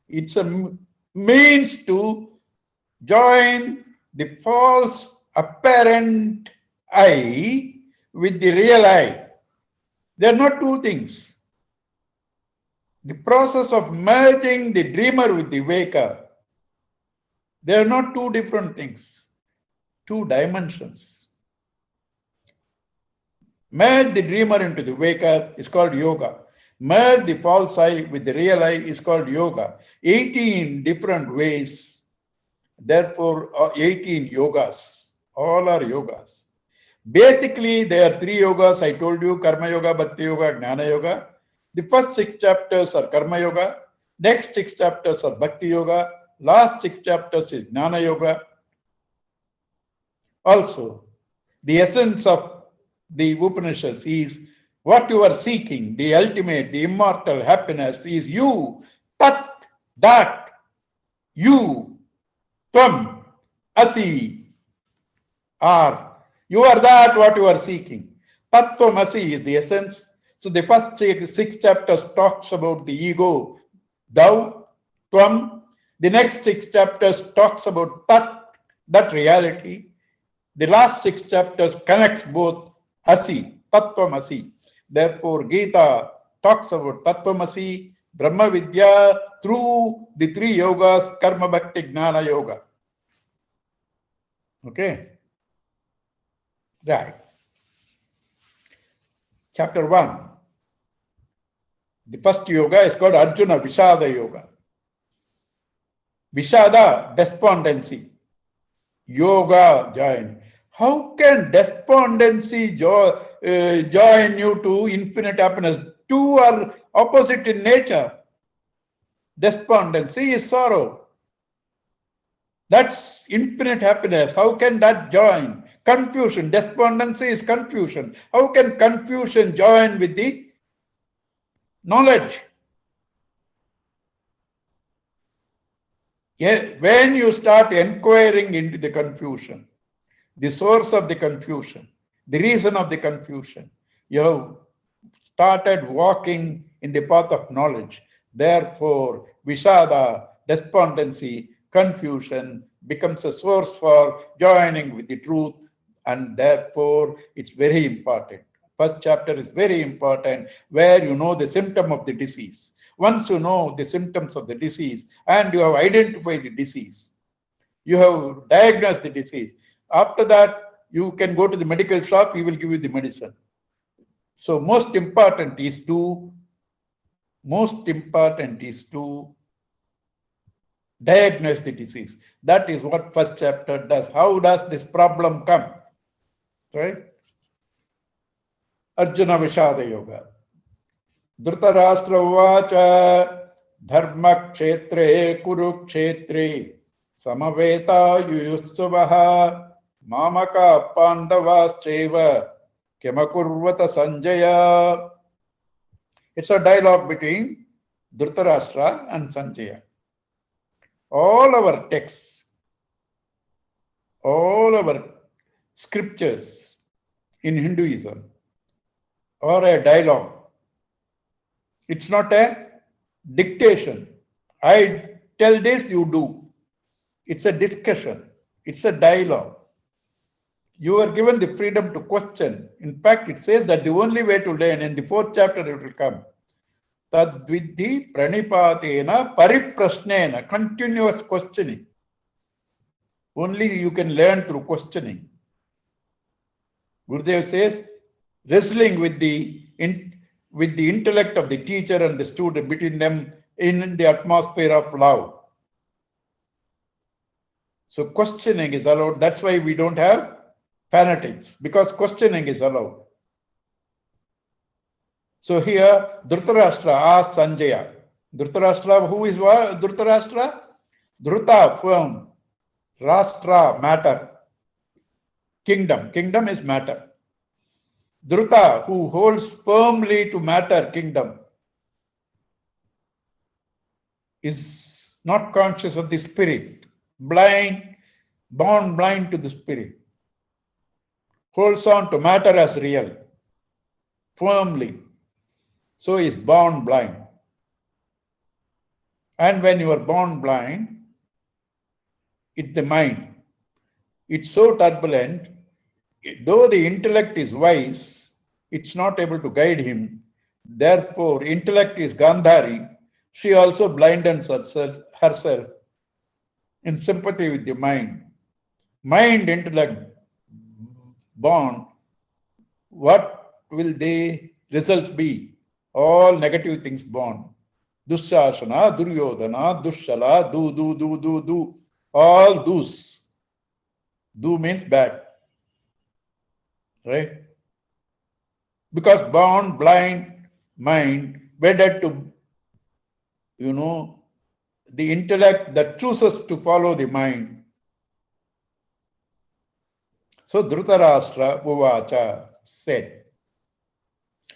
It's a means to join the false apparent I with the real I. They are not two things. The process of merging the dreamer with the waker, they are not two different things, two dimensions. Merge the dreamer into the waker is called yoga. Merge the false I with the real I is called yoga. 18 different ways, therefore 18 yogas. All are yogas. Basically, there are 3 yogas. I told you, Karma Yoga, Bhakti Yoga, Jnana Yoga. The first 6 chapters are Karma Yoga. Next 6 chapters are Bhakti Yoga. Last 6 chapters is Jnana Yoga. Also, the essence of the Upanishads is what you are seeking, the ultimate, the immortal happiness is you, tat, that, you, tvam, asi, are. You are that what you are seeking. Tattvam asi is the essence. So the first 6 chapters talks about the ego, thou, tvam, The next 6 chapters talks about that reality. The last 6 chapters connects both Asi, Tattvamasi. Therefore, Gita talks about Tattvamasi, Brahma Vidya through the 3 yogas, Karma Bhakti Gnana Yoga. Okay? Right. Chapter 1. The first yoga is called Arjuna Vishada Yoga. Vishada, despondency. Yoga, join. How can despondency join you to infinite happiness? Two are opposite in nature. Despondency is sorrow. That's infinite happiness. How can that join? Confusion. Despondency is confusion. How can confusion join with the knowledge? Yeah, when you start inquiring into the confusion, the source of the confusion, the reason of the confusion, you have started walking in the path of knowledge. Therefore, Vishada, despondency, confusion becomes a source for joining with the truth, and therefore it's very important. First chapter is very important, where you know the symptom of the disease. Once you know the symptoms of the disease and you have identified the disease, you have diagnosed the disease. After that, you can go to the medical shop, he will give you the medicine. So most important is to diagnose the disease. That is what first chapter does. How does this problem come? Right? Arjuna Vishada Yoga. Dhritarashtra Uvacha Dharma Kshetre Kurukshetre Samaveta Yuyutsavaha Mamaka Pandavascheva Kemakurvata Sanjaya. It's a dialogue between Dhritarashtra and Sanjaya. All our texts, all our scriptures in Hinduism are a dialogue. It's not a dictation. I tell this, you do. It's a discussion. It's a dialogue. You are given the freedom to question. In fact, it says that the only way to learn, in the 4th chapter it will come, Tadvidhi pranipatena pariprasnena, continuous questioning. Only you can learn through questioning. Gurudev says, wrestling with the intellect of the teacher and the student, between them in the atmosphere of love. So questioning is allowed. That's why we don't have fanatics, because questioning is allowed. So here, Dhritarashtra asked Sanjaya. Dhritarashtra, who is what? Dhritarashtra? Dhruta, firm. Rashtra, matter. Kingdom. Kingdom is matter. Dhruta, who holds firmly to matter, kingdom, is not conscious of the spirit. Blind, born blind to the spirit. Holds on to matter as real. Firmly. So is born blind. And when you are born blind, it's the mind. It's so turbulent, though the intellect is wise, it's not able to guide him. Therefore, intellect is Gandhari. She also blindens herself in sympathy with the mind. Mind, intellect, born, what will the results be? All negative things born. Dushashana, Duryodhana, Dushala, do. All do's. Do means bad. Right? Because born blind mind, wedded to, the intellect that chooses to follow the mind. So Dhritarashtra Uvacha said,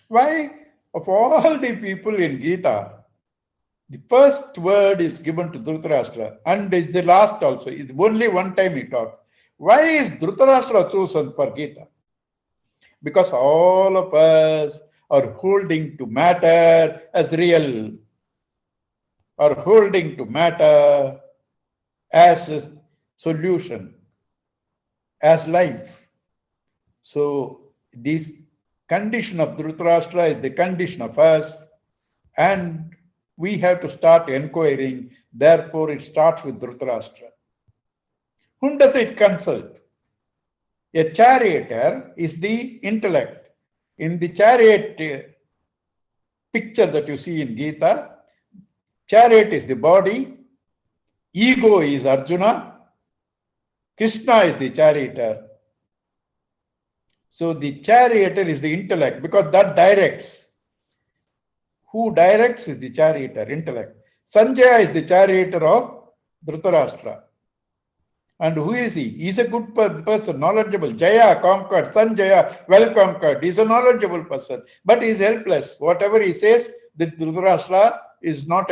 why of all the people in Gita, the first word is given to Dhritarashtra, and it's the last also. It's only one time he talks. Why is Dhritarashtra chosen for Gita? Because all of us are holding to matter as real, are holding to matter as a solution, as life. So this condition of Dhritarashtra is the condition of us, and we have to start inquiring. Therefore, it starts with Dhritarashtra. Whom does it consult? A charioteer is the intellect. In the chariot picture that you see in Gita, chariot is the body, ego is Arjuna, Krishna is the charioteer. So the charioteer is the intellect, because that directs. Who directs is the charioteer, intellect. Sanjaya is the charioteer of Dhritarashtra. And who is he? He is a good person, knowledgeable. Jaya conquered, Sanjaya well conquered. He is a knowledgeable person, but he is helpless. Whatever he says, the Dhritarashtra is not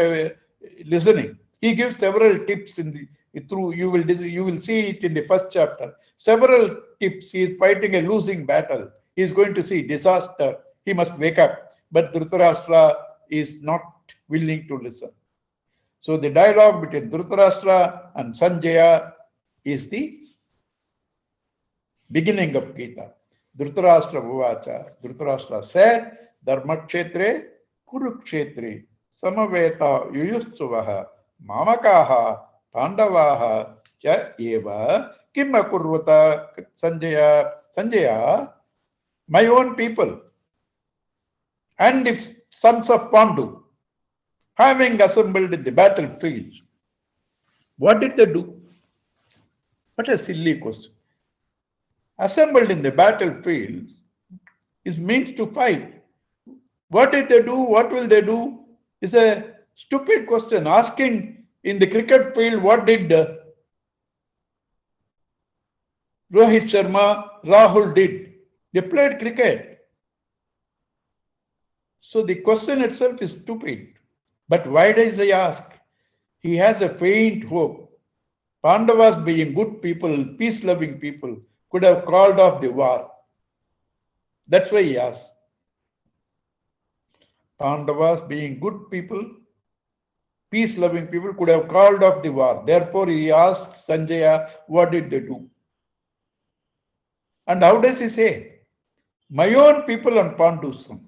listening. He gives several tips you will see it in the first chapter. Several tips. He is fighting a losing battle. He is going to see disaster. He must wake up. But Dhritarashtra is not willing to listen. So the dialogue between Dhritarashtra and Sanjaya is the beginning of Gita. Dhritarashtra Uvacha. Dhritarashtra said, Dharmakshetre Kurukshetre Samaveta Yuyustsuvaha Mamakaha Pandavaha Cha Eva Kim Akurvata Sanjaya, my own people and the sons of Pandu, having assembled in the battlefield. What did they do? What a silly question. Assembled in the battlefield means to fight. What did they do? What will they do? Is a stupid question. Asking in the cricket field, what did Rohit Sharma, Rahul did? They played cricket. So the question itself is stupid. But why does he ask? He has a faint hope. Pandavas, being good people, peace-loving people, could have called off the war. That's why he asked. Pandavas, being good people, peace-loving people, could have called off the war. Therefore, he asked Sanjaya, what did they do? And how does he say? My own people and Pandu's son.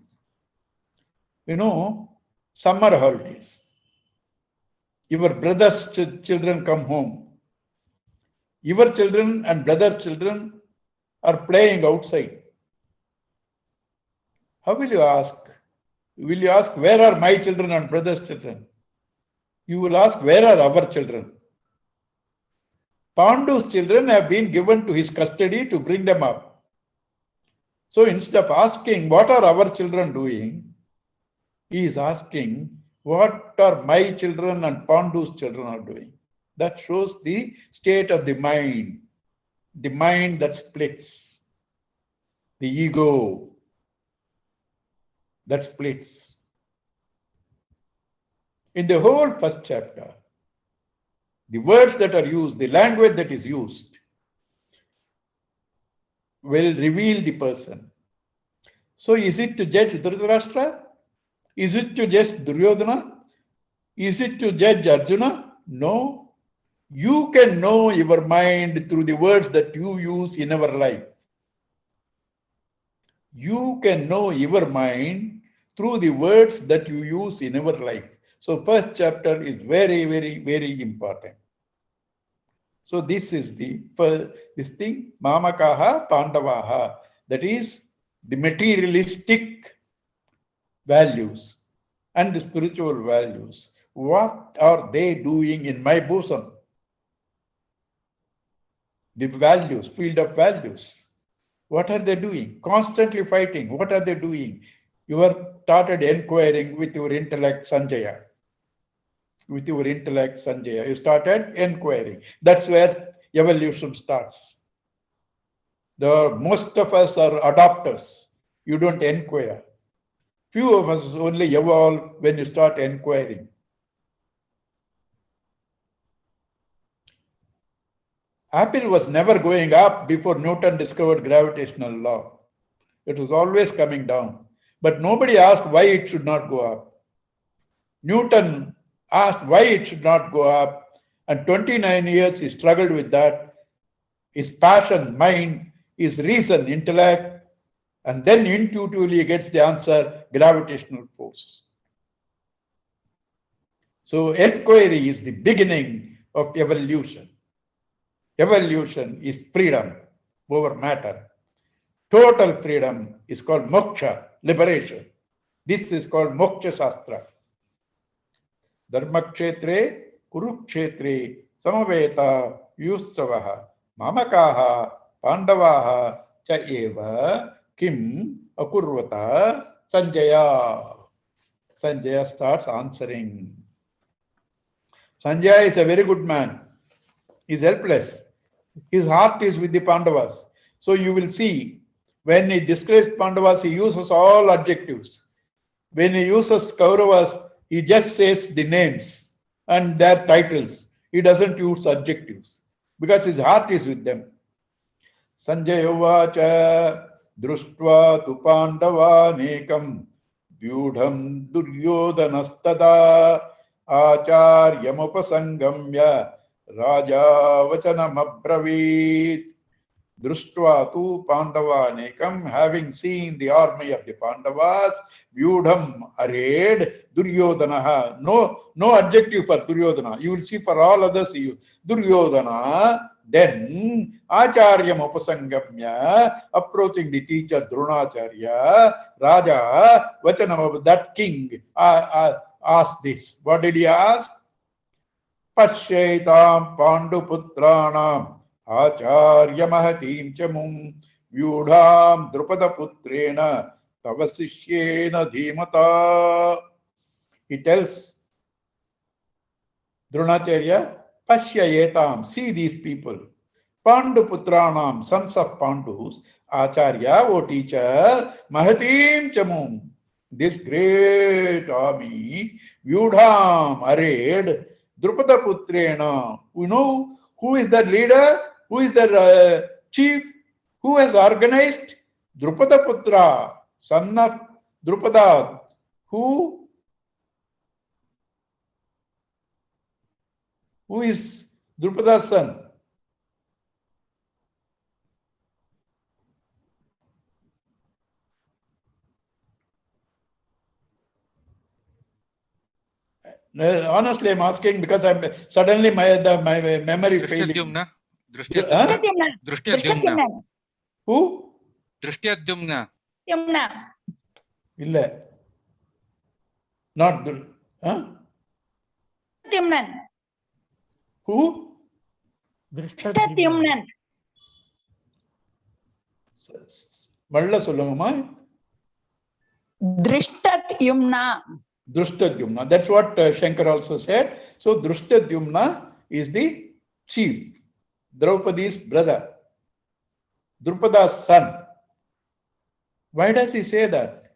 Summer holidays. Your brother's children come home. Your children and brother's children are playing outside. How will you ask? Will you ask, where are my children and brother's children? You will ask, where are our children? Pandu's children have been given to his custody to bring them up. So instead of asking, what are our children doing? He is asking, what are my children and Pandu's children are doing? That shows the state of the mind that splits, the ego that splits. In the whole first chapter, the words that are used, the language that is used, will reveal the person. So is it to judge Dhritarashtra? Is it to judge Duryodhana? Is it to judge Arjuna? No. You can know your mind through the words that you use in our life. You can know your mind through the words that you use in our life. So first chapter is very, very, very important. So this is this thing, Mamakaha Pandavaha, that is the materialistic values and the spiritual values. What are they doing in my bosom? The values, field of values. What are they doing? Constantly fighting. What are they doing? You have started inquiring with your intellect, Sanjaya. With your intellect, Sanjaya. You started inquiring. That's where evolution starts. Most of us are adopters. You don't inquire. Few of us only evolve when you start inquiring. Apple was never going up before Newton discovered gravitational law. It was always coming down. But nobody asked why it should not go up. Newton asked why it should not go up, And 29 years he struggled with that. His passion, mind, his reason, intellect, and then intuitively he gets the answer, gravitational forces. So inquiry is the beginning of evolution. Evolution is freedom over matter. Total freedom is called moksha, liberation. This is called moksha shastra. Dharmakshetre, kurukshetre, samaveta, yustavaha, mamakaha, pandavaha, cha eva, kim, akurvata, Sanjaya. Sanjaya starts answering. Sanjaya is a very good man. He is helpless. His heart is with the Pandavas. So you will see, when he describes Pandavas, he uses all adjectives. When he uses Kauravas, he just says the names and their titles. He doesn't use adjectives because his heart is with them. Sanjaya uvacha društva tu Pandava nekam vyudham duryodhanastada acharyamapasangamya raja vachanam abravit. Društva tu Pandavanekam, having seen the army of the Pandavas, Vyudham arrayed, Duryodhanaha. No adjective for Duryodhana. You will see for all others, Duryodhana. Then Acharyam Upasangamya, approaching the teacher Dronacharya, Raja Vachanam, that king asked this. What did he ask? Pashyaitam Panduputranam Acharya Mahatim Chamum Vyudham Drupada Putrena Tavasishyena Dhimata. He tells Dronacharya, Pashyayetam, see these people. Panduputranam, sons of Pandus, Acharya, O teacher, Mahatim Chamum, this great army, Vyudham, arrayed, Drupada Putrena. You know who is the leader? Who is the chief? Who has organized? Drupada Putra, son of Drupada. Who is Drupada's son? Honestly, I'm asking because I'm suddenly my memory failing. Drishtadyumna. Who? Drishtadyumna. Illa. Not Drishtadyumna. Who? Drishtadyumna. Malla sollumma. Drishtadyumna. Drishtadyumna. That's what Shankar also said. So Drishtadyumna is the chief, Draupadi's brother, Drupada's son. Why does he say that?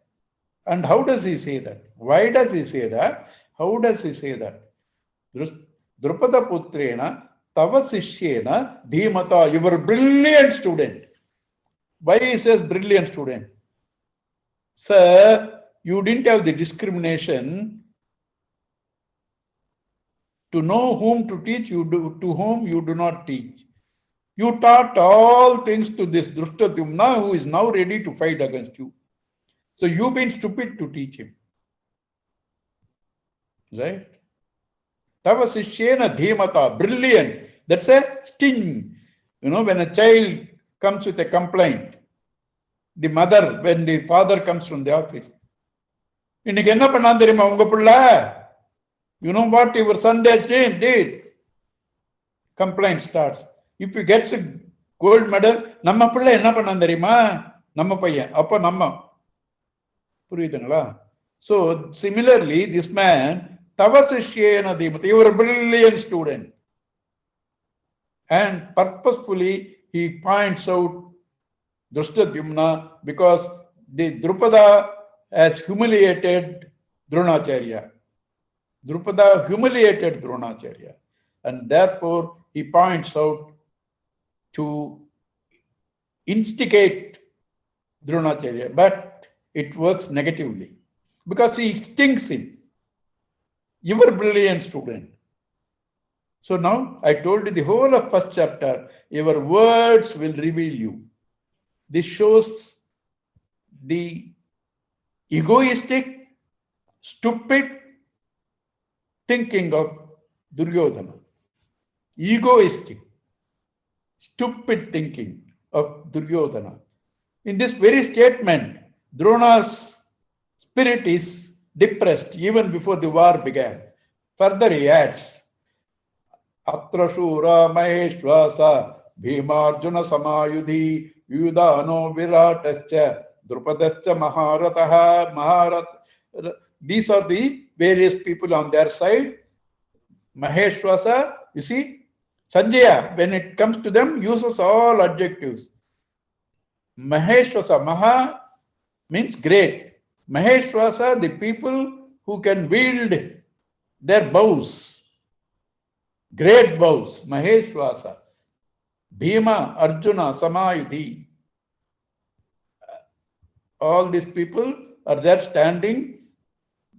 And how does he say that? Why does he say that? How does he say that? Drupada Putrena Tavasishyena Dhimata. You were a brilliant student. Why he says brilliant student? Sir, you didn't have the discrimination to know whom to teach, to whom you do not teach. You taught all things to this Drishtadyumna, who is now ready to fight against you. So you've been stupid to teach him. Right? Tavasishyena dhimata, brilliant. That's a sting. You know, when a child comes with a complaint, the mother, when the father comes from the office, இன்னைக்கு என்ன பண்ணான் தெரியுமா உங்க பிள்ளை? You know what your son did? Complaint starts. If he gets a gold medal, நம்ம பிள்ளை என்ன பண்ணான் தெரியுமா? நம்ம பையன். அப்ப நம்ம. புரியுதுங்களா? So similarly, this man, Tavasishyena Dhimata, you were a brilliant student. And purposefully, he points out Drishtadyumna because the Drupada has humiliated Dronacharya. Drupada humiliated Dronacharya. And therefore, he points out to instigate Dronacharya. But it works negatively because he stings him. You were a brilliant student. So now I told you the whole of first chapter, your words will reveal you. This shows the egoistic, stupid thinking of Duryodhana. Egoistic, stupid thinking of Duryodhana. In this very statement, Drona's spirit is depressed even before the war began. Further, he adds, Atra Shura Maheshwasa Bhimarjuna Samayudhi Yudano Viratascha Drupadascha Maharataha These are the various people on their side. Maheshwasa, you see, Sanjaya, when it comes to them, uses all adjectives. Maheshwasa, Maha means great. Maheshwasa, the people who can wield their bows, great bows, Maheshwasa. Bhima, Arjuna, Samayudhi. All these people are there standing.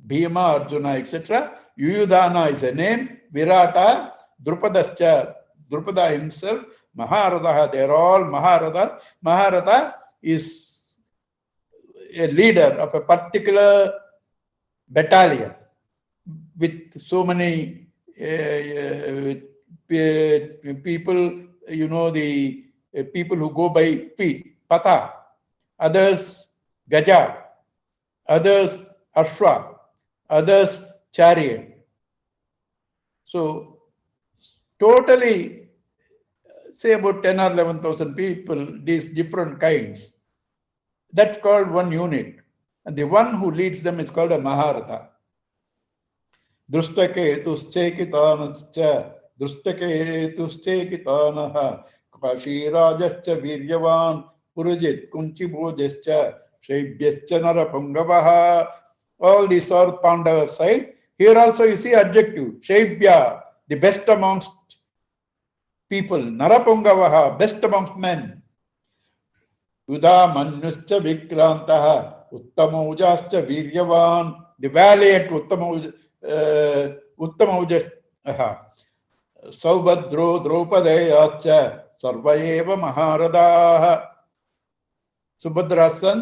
Bhima, Arjuna, etc. Yuyudhana is a name. Virata, Drupadascha, Drupada himself, Maharataha, they are all Maharata. Maharata is a leader of a particular battalion with so many people, you know, the people who go by feet, Pata, others Gaja, others Ashwa, others chariot. So totally, say about 10 or 11,000 people, these different kinds. That's called one unit. And the one who leads them is called a Maharata. Drustaketuschekitanaschcha, Drustaketuschekitanaha, Kashirajascha Viryavan, Purujit Kunchibojascha, Shaibhyascha Narapungavaha. All these are Pandava side. Here also you see adjective, Shaibhya, the best amongst people, Narapungavaha, best amongst men. Yudha Manyuscha Vikrantaha, Uttamojascha Viryavan, the valiant Uttamaujas, Saubhadro Draupadayascha, Sarvaeva Maharadaha. Subhadra's son,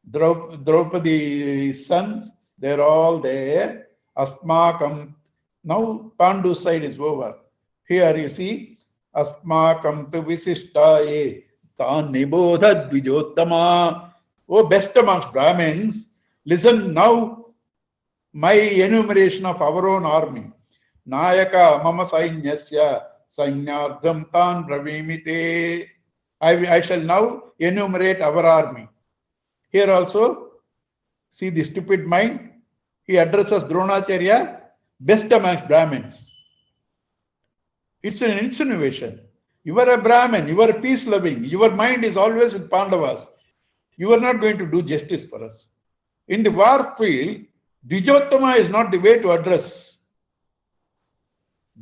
Draupadi's son, they're all there. Asmakam. Now Pandu side is over. Here you see, Asmakam tu visishtaye tan nibodha dvijottama. Oh, best amongst Brahmins, listen now, my enumeration of our own army. Nayaka mama sainyasya sainyardham tan bravimite. I shall now enumerate our army. Here also, see the stupid mind. He addresses Dronacharya, best amongst Brahmins. It's an insinuation. You are a Brahmin, you are peace-loving, your mind is always with Pandavas. You are not going to do justice for us. In the war field, Dvijottama is not the way to address.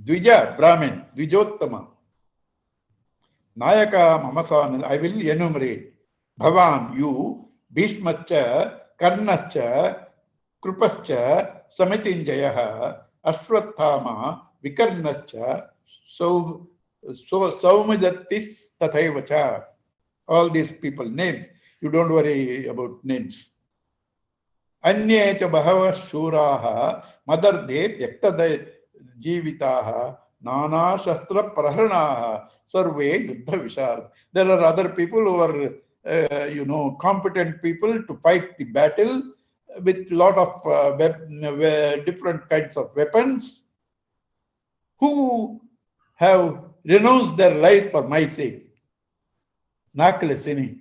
Dvija, Brahmin, Dvijottama. Nayaka Mamasan, I will enumerate. Bhavan, you, Bhishmascha, Karnascha, Krupascha, Samitinjayaha, Ashwathama, Vikarnascha, Saumajatis Tathaivacha. All these people, names. You don't worry about names. Anye cha bahava shuraha, madarde yaktade jivitaha, nana shastra praharanaha, sarve yuddha vishar. There are other people who are, competent people to fight the battle with lot of different kinds of weapons, who have renounced their life for my sake. Nakalesini.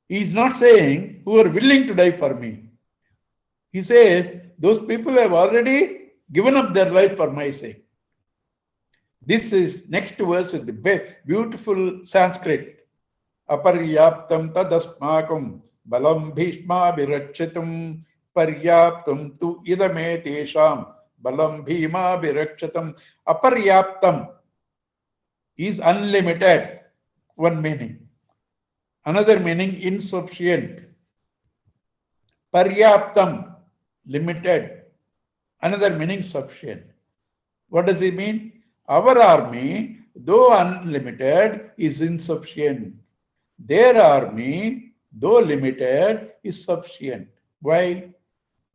He is not saying who are willing to die for me. He says those people have already given up their life for my sake. This is next verse is the beautiful Sanskrit. Aparyaptam tadasmakam balam bhishma virakshitam paryaptam tu idame tesham balam bhima virakshitam. Aparyaptam is unlimited, one meaning. Another meaning, insufficient. Paryaptam, limited. Another meaning, sufficient. What does it mean? Our army, though unlimited, is insufficient. Their army, though limited, is sufficient. Why?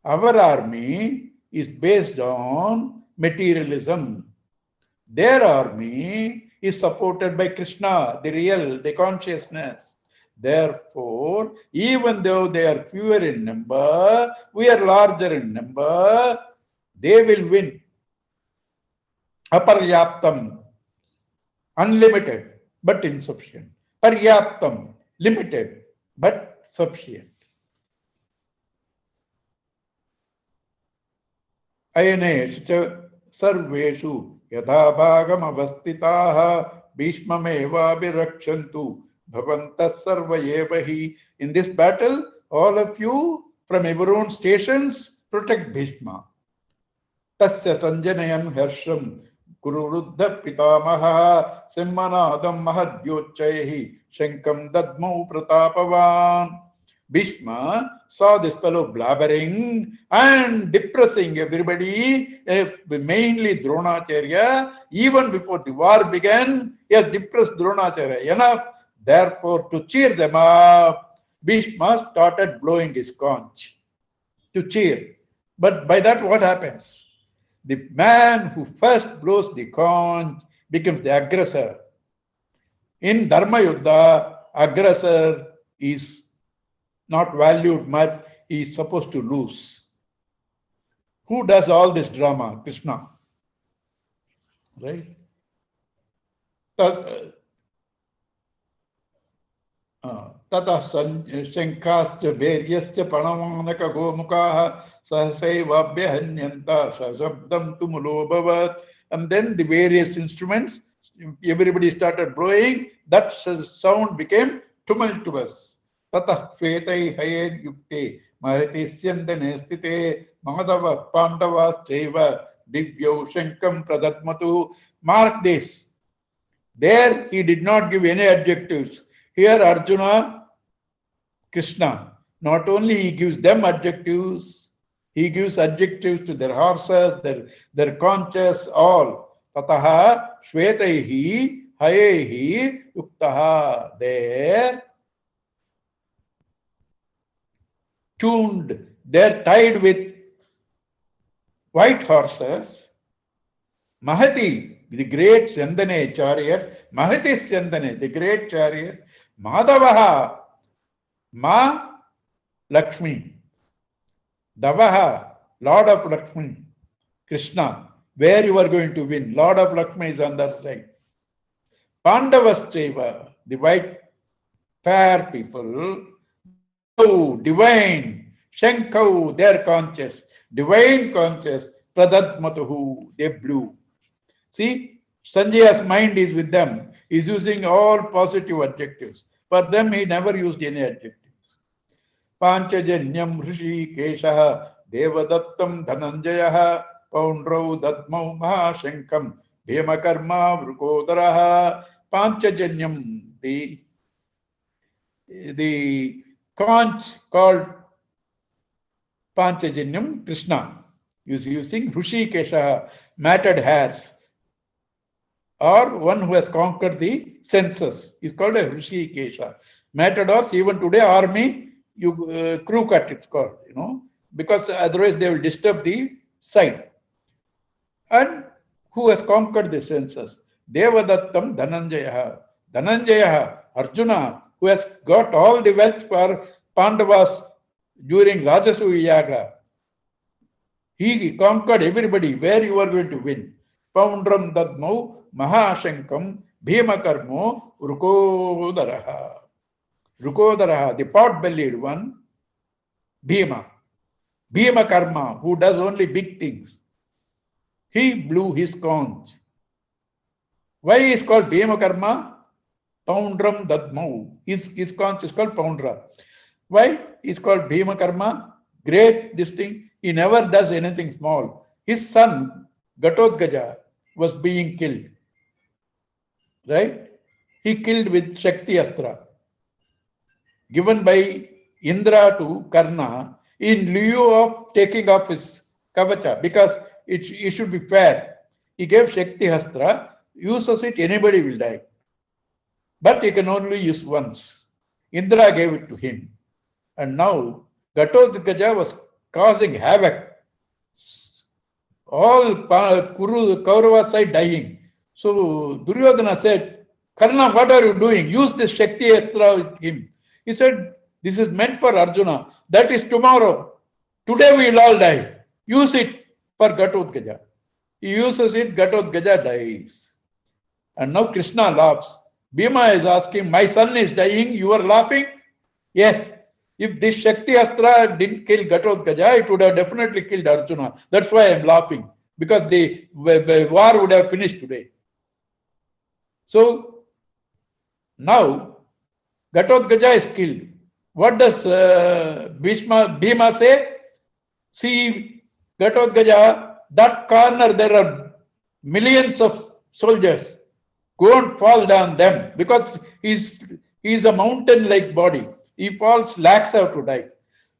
Our army is based on materialism. Their army is supported by Krishna, the real, the consciousness. Therefore, even though they are fewer in number, we are larger in number, they will win. Aparyaptam, unlimited but insufficient. Paryaptam, limited but sufficient. Ayaneshu cha sarveshu yatha bhagam avastitaha bhishmameva abhirakshantu bhavantas sarvayevahi. In this battle, all of you from your own stations protect Bhishma. Tasya sanjanayan harsham Kururuddha pitamaha simmanadam mahadyochayahi shankam dadmau pratapavan. Bhishma saw this fellow blabbering and depressing everybody, mainly Dronacharya. Even before the war began, he has depressed Dronacharya enough. Therefore, to cheer them up, Bhishma started blowing his conch to cheer. But by that, what happens? The man who first blows the conch becomes the aggressor. In Dharma Yuddha, aggressor is not valued much. He is supposed to lose. Who does all this drama? Krishna. Right? Tata shankascha veryascha panamanaka gomukaha sahasaivaabhyahanyanta shashabdam tumulo bhavat. And then the various instruments, everybody started blowing. That sound became tumultuous. Tata shvetai hayed yukte mahati syandane stite madhava pandavas chaiva divyo shankam pradatmatu. Mark this. There he did not give any adjectives. Here Arjuna, Krishna, not only he gives them adjectives, he gives adjectives to their horses, their conches, all. Tataha shvetaihi hayehi yuktaha. There, tuned, they're tied with white horses. Mahati, the great Sandane chariot, Mahati Sandane, the great chariot, Madhavaha, Ma Lakshmi, Davaha, Lord of Lakshmi, Krishna, where you are going to win. Lord of Lakshmi is on that side. Pandavas Chaiva, the white fair people, oh, divine, Shankau, their conscious, divine conscious, Pradatmatuhu, they blew. See, Sanjaya's mind is with them. He's using all positive adjectives. For them, he never used any adjectives. Panchajanyam Rishi Keshaha Devadattam Dhananjayaha Paundrau Dadmau Mahashankam Bhemakarma Vrukodaraha. Panchajanyam, the conch called Panchajanyam, Krishna, is using Rishi Keshaha, matted hairs, or one who has conquered the senses is called a Hrishikesha. Matadors, even today, army, crew cut it's called, because otherwise they will disturb the sight. And who has conquered the senses? Devadattam Dhananjayaha. Dhananjayaha, Arjuna, who has got all the wealth for Pandavas during Rajasuya Yaga. He conquered everybody. Where you are going to win? Paundram Dadmau Mahashankam Bhimakarmo Rukodaraha. Rukodaraha, the pot-bellied one, Bhima. Bhima Karma, who does only big things. He blew his conch. Why is called Bhima Karma? Paundram Dadmau. His conch is called Poundra. Why is called Bhima Karma? Great this thing. He never does anything small. His son, Gatotkaja, was being killed. Right? He killed with Shakti Astra, given by Indra to Karna in lieu of taking off his Kavacha, because it should be fair. He gave Shakti Hastra, uses it, anybody will die. But he can only use once. Indra gave it to him. And now Ghatotkacha was causing havoc. All Kaurava side dying. So Duryodhana said, Karna, what are you doing? Use this Shakti Hastra with him. He said, this is meant for Arjuna. That is tomorrow. Today we will all die. Use it for Ghatotkacha. He uses it, Ghatotkacha dies. And now Krishna laughs. Bhima is asking, my son is dying, you are laughing? Yes. If this Shakti Astra didn't kill Ghatotkacha, it would have definitely killed Arjuna. That's why I am laughing. Because the war would have finished today. So, now, Ghatotkacha is killed. What does Bhima say? See, Ghatotkacha, that corner there are millions of soldiers. Go and fall down them, because he's a mountain-like body. He falls, lakhs have to die.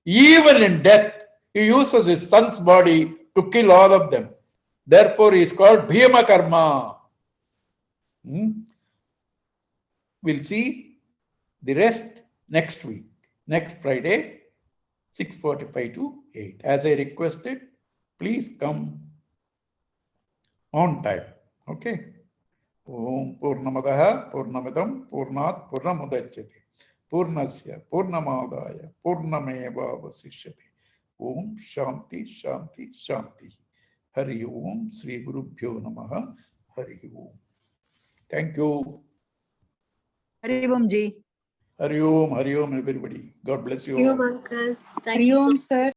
Even in death, he uses his son's body to kill all of them. Therefore, he is called Bhima Karma. We'll see the rest next week, next Friday, 6:45 to 8. As I requested, please come on time. Okay. Om Purnamadaha Purnamidam Purnat Purnamudachyate Purnasya Purnamadaya Purnameva Vasishyate. Om Shanti Shanti Shanti. Hari Om Sri Gurubhyo Namaha. Hari Om. Thank you. Hari Om Ji. Hari Om, everybody. God bless you all. Uncle. Thank Hari you so Om, much. sir.